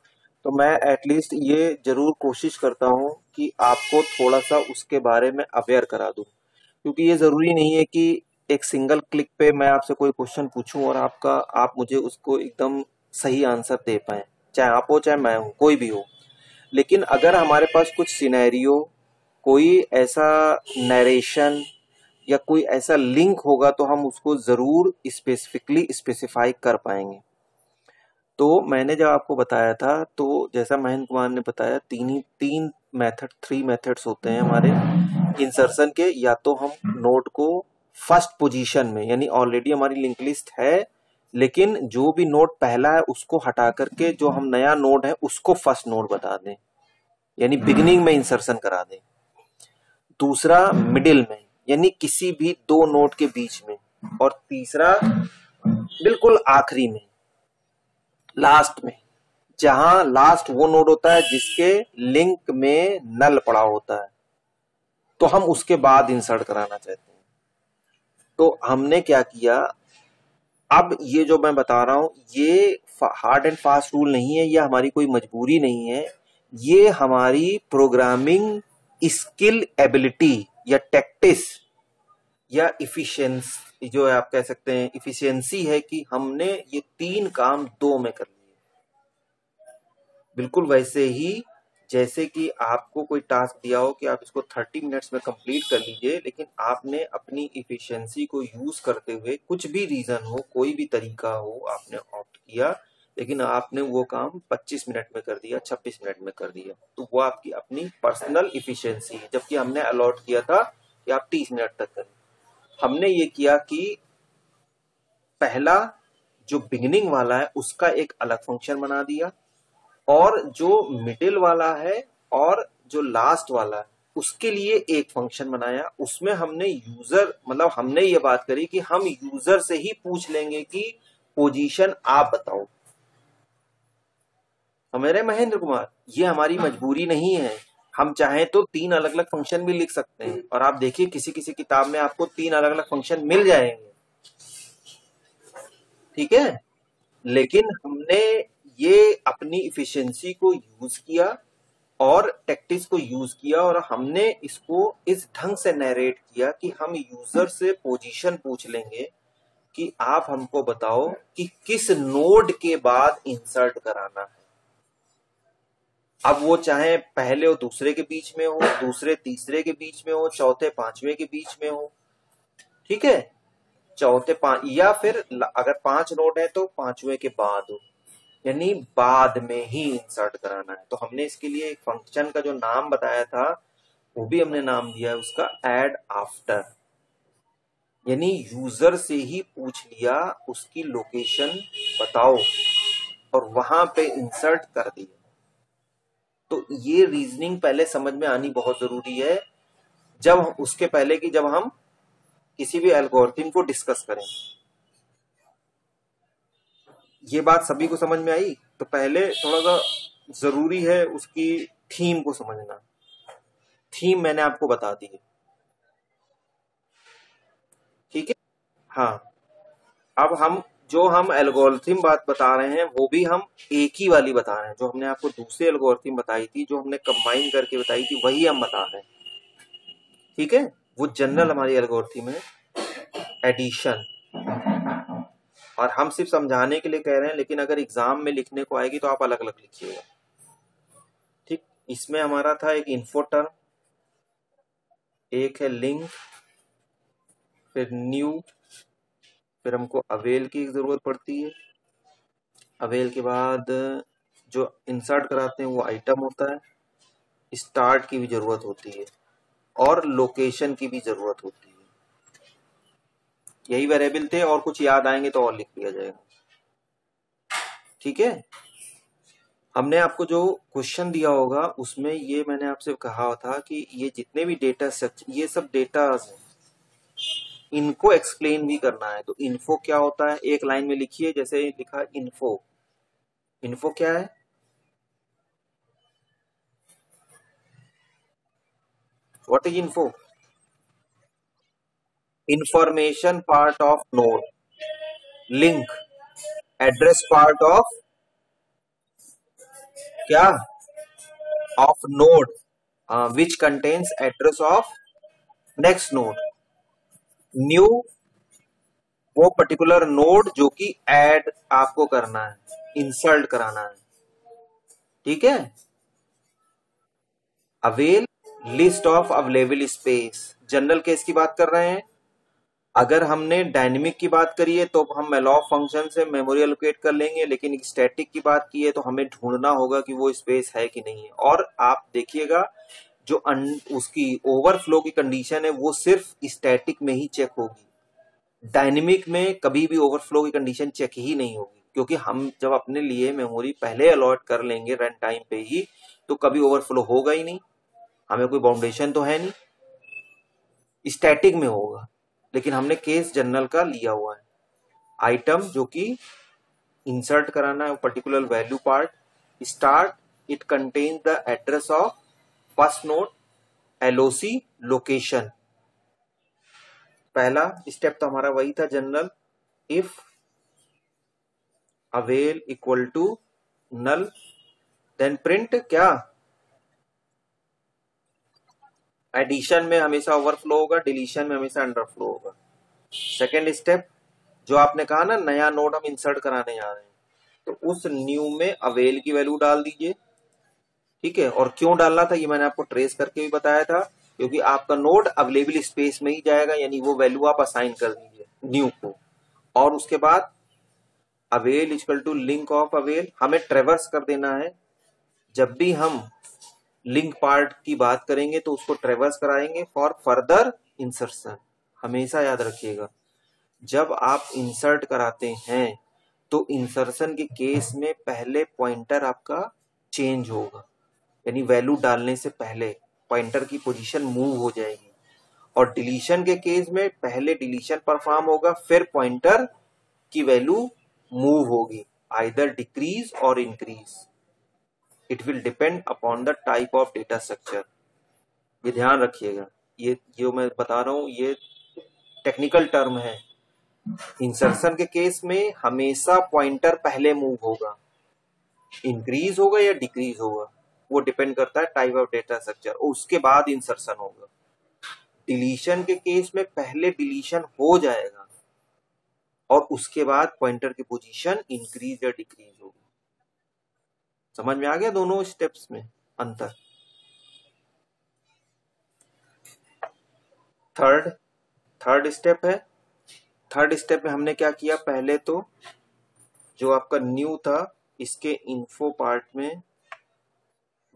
तो मैं एटलीस्ट ये जरूर कोशिश करता हूँ कि आपको थोड़ा सा उसके बारे में अवेयर करा दूं, क्योंकि ये जरूरी नहीं है कि एक सिंगल क्लिक पे मैं आपसे कोई क्वेश्चन पूछूं और आप मुझे उसको एकदम सही आंसर दे पाए, चाहे आप हो चाहे मैं हूं, कोई भी हो। लेकिन अगर हमारे पास कुछ सिनेरियो, कोई ऐसा नरेशन या कोई ऐसा लिंक होगा तो हम उसको जरूर स्पेसिफिकली स्पेसिफाई कर पाएंगे। तो मैंने जब आपको बताया था, तो जैसा महेंद्र कुमार ने बताया, तीन मेथड, 3 मेथड्स होते हैं हमारे इंसर्शन के। या तो हम नोड को फर्स्ट पोजीशन में, यानी ऑलरेडी हमारी लिंक लिस्ट है, लेकिन जो भी नोड पहला है उसको हटा करके जो हम नया नोड है उसको फर्स्ट नोड बता दें, यानी बिगिनिंग में इंसर्शन करा दें। दूसरा मिडिल में, यानी किसी भी 2 नोड के बीच में। और तीसरा बिल्कुल आखिरी में, लास्ट में, जहां लास्ट वो नोड होता है जिसके लिंक में नल पड़ा होता है, तो हम उसके बाद इंसर्ट कराना चाहते हैं। तो हमने क्या किया, अब ये जो मैं बता रहा हूं ये हार्ड एंड फास्ट रूल नहीं है, ये हमारी कोई मजबूरी नहीं है, ये हमारी प्रोग्रामिंग स्किल, एबिलिटी या टैक्टिस या इफिशिएंसी, जो है आप कह सकते हैं इफिशिएंसी, है कि हमने ये 3 काम 2 में कर लिए। बिल्कुल वैसे ही जैसे कि आपको कोई टास्क दिया हो कि आप इसको 30 मिनट्स में कंप्लीट कर लीजिए, लेकिन आपने अपनी इफिशिएंसी को यूज करते हुए, कुछ भी रीजन हो, कोई भी तरीका हो, आपने ऑप्ट किया, लेकिन आपने वो काम 25 मिनट में कर दिया, 26 मिनट में कर दिया, तो वो आपकी अपनी पर्सनल इफिशिएंसी है। जबकि हमने अलॉट किया था कि आप 30 मिनट तक करें। हमने ये किया कि पहला जो बिगिनिंग वाला है उसका एक अलग फंक्शन बना दिया, और जो मिडिल वाला है और जो लास्ट वाला है उसके लिए एक फंक्शन बनाया। उसमें हमने यूजर, मतलब हमने ये बात करी कि हम यूजर से ही पूछ लेंगे कि पोजीशन आप बताओ। हमारे महेंद्र कुमार, ये हमारी मजबूरी नहीं है, हम चाहें तो 3 अलग अलग फंक्शन भी लिख सकते हैं, और आप देखिए किसी किसी किताब में आपको 3 अलग अलग फंक्शन मिल जाएंगे, ठीक है। लेकिन हमने ये अपनी इफिशिएंसी को यूज किया और टैक्टिक्स को यूज किया, और हमने इसको इस ढंग से नरेट किया कि हम यूजर से पोजीशन पूछ लेंगे कि आप हमको बताओ कि किस नोड के बाद इंसर्ट कराना है। अब वो चाहे पहले और दूसरे के बीच में हो, दूसरे तीसरे के बीच में हो, चौथे पांचवें के बीच में हो, ठीक है, चौथे पांच, या फिर अगर 5 नोड है तो 5वें के बाद हो, यानी बाद में ही इंसर्ट कराना है। तो हमने इसके लिए एक फंक्शन का जो नाम बताया था वो भी हमने नाम दिया है उसका ऐड आफ्टर, यानी यूजर से ही पूछ लिया उसकी लोकेशन बताओ और वहां पे इंसर्ट कर दिया। तो ये रीजनिंग पहले समझ में आनी बहुत जरूरी है, जब उसके पहले कि जब हम किसी भी एल्गोरिथम को डिस्कस करें। ये बात सभी को समझ में आई? तो पहले थोड़ा सा जरूरी है उसकी थीम को समझना। थीम मैंने आपको बता दी है, ठीक है। हाँ, अब हम एल्गोरिथम बात बता रहे हैं वो भी हम एक ही वाली बता रहे हैं, जो हमने आपको दूसरी एल्गोरिथम बताई थी, जो हमने कंबाइन करके बताई थी, वही हम बता रहे हैं, ठीक है। वो जनरल हमारी एल्गोरिथम है, एडिशन। और हम सिर्फ समझाने के लिए कह रहे हैं, लेकिन अगर एग्जाम में लिखने को आएगी तो आप अलग अलग लिखिएगा, ठीक। इसमें हमारा था एक इन्फो टर्म, एक है लिंक, फिर न्यू, फिर हमको अवेल की जरूरत पड़ती है। अवेल के बाद जो इंसर्ट कराते हैं वो आइटम होता है, स्टार्ट की भी जरूरत होती है, और लोकेशन की भी जरूरत होती है। यही वेरिएबल थे, और कुछ याद आएंगे तो और लिख दिया जाएगा, ठीक है। हमने आपको जो क्वेश्चन दिया होगा उसमें ये मैंने आपसे कहा था कि ये जितने भी डेटा स्ट्रक्चर, ये सब डेटा हैं, इनको एक्सप्लेन भी करना है। तो इन्फो क्या होता है, एक लाइन में लिखिए, जैसे लिखा इन्फो। इन्फो क्या है? What is info? Information part of node, link, address part of क्या? Of node, which contains address of next node. New वो पर्टिकुलर नोड जो कि ऐड आपको करना है, इंसर्ट कराना है, ठीक है। Avail list of available space, general case की बात कर रहे हैं। अगर हमने डायनेमिक की बात करी है तो हम malloc फंक्शन से मेमोरी एलोकेट कर लेंगे, लेकिन स्टैटिक की बात की है तो हमें ढूंढना होगा कि वो स्पेस है कि नहीं है। और आप देखिएगा जो उसकी ओवरफ्लो की कंडीशन है वो सिर्फ स्टैटिक में ही चेक होगी, डायनेमिक में कभी भी ओवरफ्लो की कंडीशन चेक ही नहीं होगी, क्योंकि हम जब अपने लिए मेमोरी पहले अलॉट कर लेंगे रन टाइम पे ही तो कभी ओवरफ्लो होगा ही नहीं, हमें कोई बाउंडेशन तो है नहीं, स्टैटिक में होगा। लेकिन हमने केस जनरल का लिया हुआ है। आइटम जो कि इंसर्ट कराना है particular value part, start it contains the address of first node, LOC location. पहला स्टेप तो हमारा वही था general, if avail equal to null, then print क्या? एडिशन में हमेशा ओवरफ्लो होगा, डिलीशन में हमेशा अंडरफ्लो होगा। सेकेंड स्टेप जो आपने कहा ना नया नोड हम इंसर्ट कराने जा रहे हैं, तो उस न्यू में अवेल की वैल्यू डाल दीजिए, ठीक है। और क्यों डालना था ये मैंने आपको ट्रेस करके भी बताया था, क्योंकि आपका नोड अवेलेबल स्पेस में ही जाएगा, यानी वो वैल्यू आप असाइन कर दीजिए न्यू को। और उसके बाद avail equal to link of avail, हमें ट्रेवर्स कर देना है। जब भी हम लिंक पार्ट की बात करेंगे तो उसको ट्रेवर्स कराएंगे फॉर फर्दर इंसर्शन। हमेशा याद रखिएगा जब आप इंसर्ट कराते हैं तो इंसर्शन के केस में पहले पॉइंटर आपका चेंज होगा, यानी वैल्यू डालने से पहले पॉइंटर की पोजीशन मूव हो जाएगी। और डिलीशन के केस में पहले डिलीशन परफॉर्म होगा, फिर पॉइंटर की वैल्यू मूव होगी, आइदर डिक्रीज और increase. It will depend upon the type of data structure. ये ध्यान रखिएगा, ये जो मैं बता रहा हूं ये टेक्निकल टर्म है। इंसर्शन के केस में हमेशा पॉइंटर पहले मूव होगा, इंक्रीज होगा या डिक्रीज होगा वो डिपेंड करता है टाइप ऑफ डेटा स्ट्रक्चर, उसके बाद इंसर्शन होगा। डिलीशन के केस में पहले डिलीशन हो जाएगा और उसके बाद पॉइंटर की पोजीशन इंक्रीज या डिक्रीज होगी। समझ में आ गया दोनों स्टेप्स में अंतर? थर्ड स्टेप है। थर्ड स्टेप में हमने क्या किया, पहले तो जो आपका न्यू था इसके इन्फो पार्ट में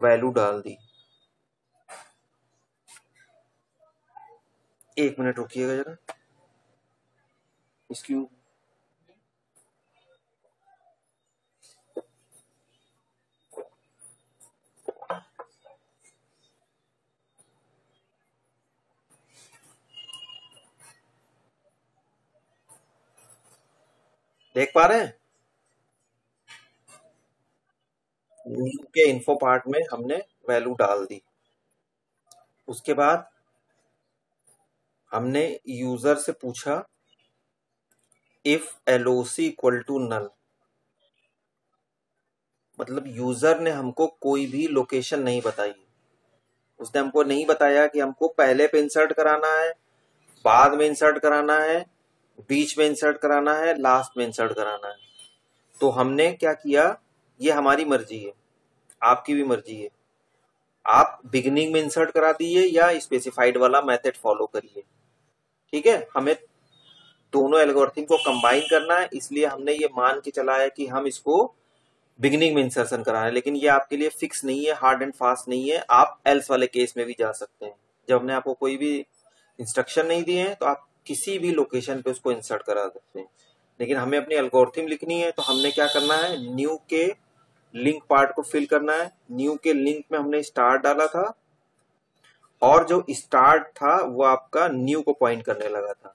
वैल्यू डाल दी। एक मिनट रुकिएगा जरा, इसकी देख पा रहे हैं, न्यू के इन्फो पार्ट में हमने वैल्यू डाल दी। उसके बाद हमने यूजर से पूछा if LOC equal to null, मतलब यूजर ने हमको कोई भी लोकेशन नहीं बताई, उसने हमको नहीं बताया कि हमको पहले पे इंसर्ट कराना है, बाद में इंसर्ट कराना है, बीच में इंसर्ट कराना है, लास्ट में इंसर्ट कराना है। तो हमने क्या किया, ये हमारी मर्जी है, आपकी भी मर्जी है, आप बिगिनिंग में इंसर्ट करा दीजिए या स्पेसिफाइड वाला मेथड फॉलो करिए, ठीक है। हमें दोनों एल्गोरिथम को कंबाइन करना है, इसलिए हमने ये मान के चला है कि हम इसको बिगिनिंग में इंसर्शन कराना है, लेकिन ये आपके लिए फिक्स नहीं है, हार्ड एंड फास्ट नहीं है, आप एल्स वाले केस में भी जा सकते हैं। जब हमने आपको कोई भी इंस्ट्रक्शन नहीं दिए हैं तो आप किसी भी लोकेशन पे उसको इंसर्ट करा सकते हैं, लेकिन हमें अपनी एल्गोरिथम लिखनी है। तो हमने क्या करना है, न्यू के लिंक पार्ट को फिल करना है। न्यू के लिंक में हमने स्टार्ट डाला था और जो स्टार्ट था वो आपका न्यू को पॉइंट करने लगा था,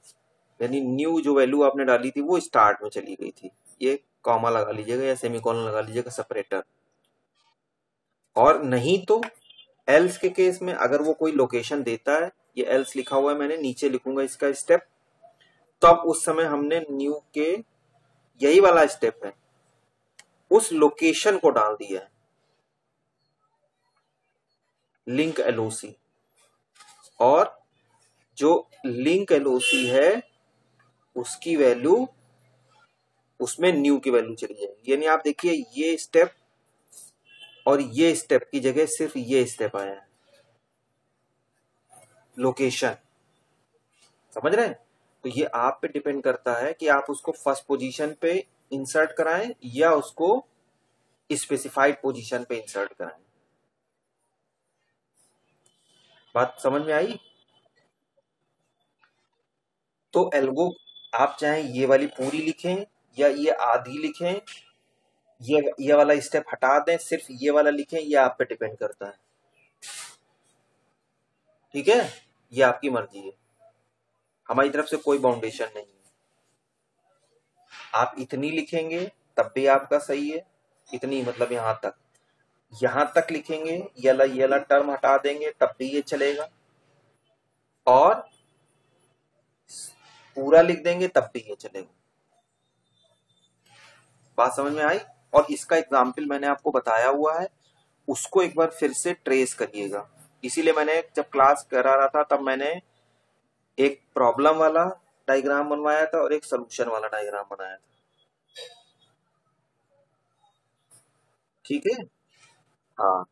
यानी न्यू जो वैल्यू आपने डाली थी वो स्टार्ट में चली गई थी। ये कॉमा लगा लीजिएगा या सेमीकोलन लगा लीजिएगा सेपरेटर। और नहीं तो एल्स के केस में अगर वो कोई लोकेशन देता है, ये एल्स लिखा हुआ है मैंने, नीचे लिखूंगा इसका स्टेप, तब उस समय हमने न्यू के यही वाला स्टेप है, उस लोकेशन को डाल दिया है, लिंक एलओसी। और जो लिंक एलओसी है उसकी वैल्यू, उसमें न्यू की वैल्यू चली जाएगी। यानी आप देखिए ये स्टेप और ये स्टेप की जगह सिर्फ ये स्टेप आया है, लोकेशन। समझ रहे हैं? तो ये आप पे डिपेंड करता है कि आप उसको फर्स्ट पोजीशन पे इंसर्ट कराएं या उसको स्पेसिफाइड पोजीशन पे इंसर्ट कराएं। बात समझ में आई? तो एल्गो आप चाहे ये वाली पूरी लिखें या ये आधी लिखें, ये वाला स्टेप हटा दें, सिर्फ ये वाला लिखें, ये आप पे डिपेंड करता है। ठीक है, ये आपकी मर्जी है, हमारी तरफ से कोई बाउंडेशन नहीं है। आप इतनी लिखेंगे तब भी आपका सही है, इतनी मतलब यहां तक लिखेंगे, ये वाला टर्म हटा देंगे तब भी ये चलेगा, और पूरा लिख देंगे तब भी ये चलेगा। बात समझ में आई? और इसका एग्जाम्पल मैंने आपको बताया हुआ है, उसको एक बार फिर से ट्रेस करिएगा। इसीलिए मैंने जब क्लास करा रहा था तब मैंने एक प्रॉब्लम वाला डायग्राम बनवाया था और एक सोल्यूशन वाला डायग्राम बनाया था। ठीक है, हाँ।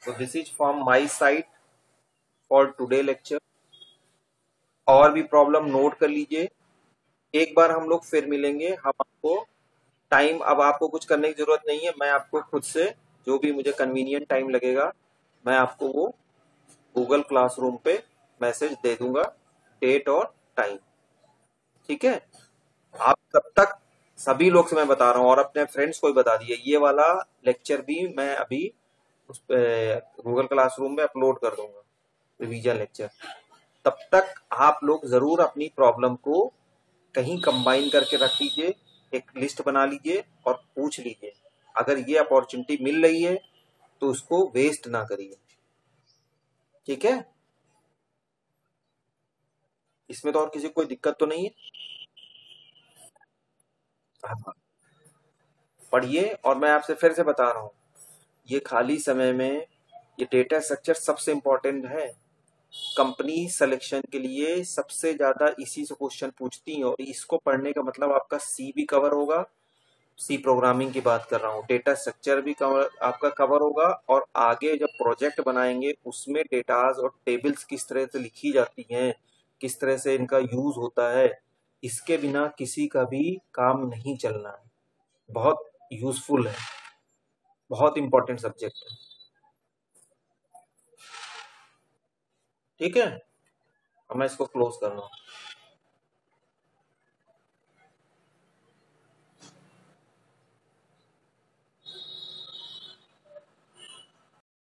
तो this is from my side for today lecture. और भी प्रॉब्लम नोट कर लीजिए, एक बार हम लोग फिर मिलेंगे। हम आपको टाइम, अब आपको कुछ करने की जरूरत नहीं है, मैं आपको खुद से जो भी मुझे कन्वीनियंट टाइम लगेगा मैं आपको वो गूगल क्लासरूम पे मैसेज दे दूंगा, डेट और टाइम। ठीक है, आप तब तक सभी लोग से मैं बता रहा हूँ और अपने फ्रेंड्स को भी बता दिए, ये वाला लेक्चर भी मैं अभी उस गूगल क्लासरूम में अपलोड कर दूंगा, रिवीजन लेक्चर। तब तक आप लोग जरूर अपनी प्रॉब्लम को कहीं कंबाइन करके रख लीजिए, एक लिस्ट बना लीजिए और पूछ लीजिए। अगर ये अपॉर्चुनिटी मिल रही है तो उसको वेस्ट ना करिए। ठीक है, इसमें तो और किसी को कोई दिक्कत तो नहीं है? हाँ, पढ़िए। और मैं आपसे फिर से बता रहा हूँ, ये खाली समय में ये डेटा स्ट्रक्चर सबसे इंपॉर्टेंट है। कंपनी सिलेक्शन के लिए सबसे ज्यादा इसी से क्वेश्चन पूछती है, और इसको पढ़ने का मतलब आपका सी भी कवर होगा। सी प्रोग्रामिंग की बात कर रहा हूँ, डेटा स्ट्रक्चर भी कवर आपका कवर होगा, और आगे जब प्रोजेक्ट बनाएंगे उसमें डेटाज और टेबल्स किस तरह से लिखी जाती हैं, किस तरह से इनका यूज होता है, इसके बिना किसी का भी काम नहीं चलना है। बहुत यूजफुल है, बहुत इंपॉर्टेंट सब्जेक्ट है। ठीक है, अब मैं इसको क्लोज कर रहा हूँ।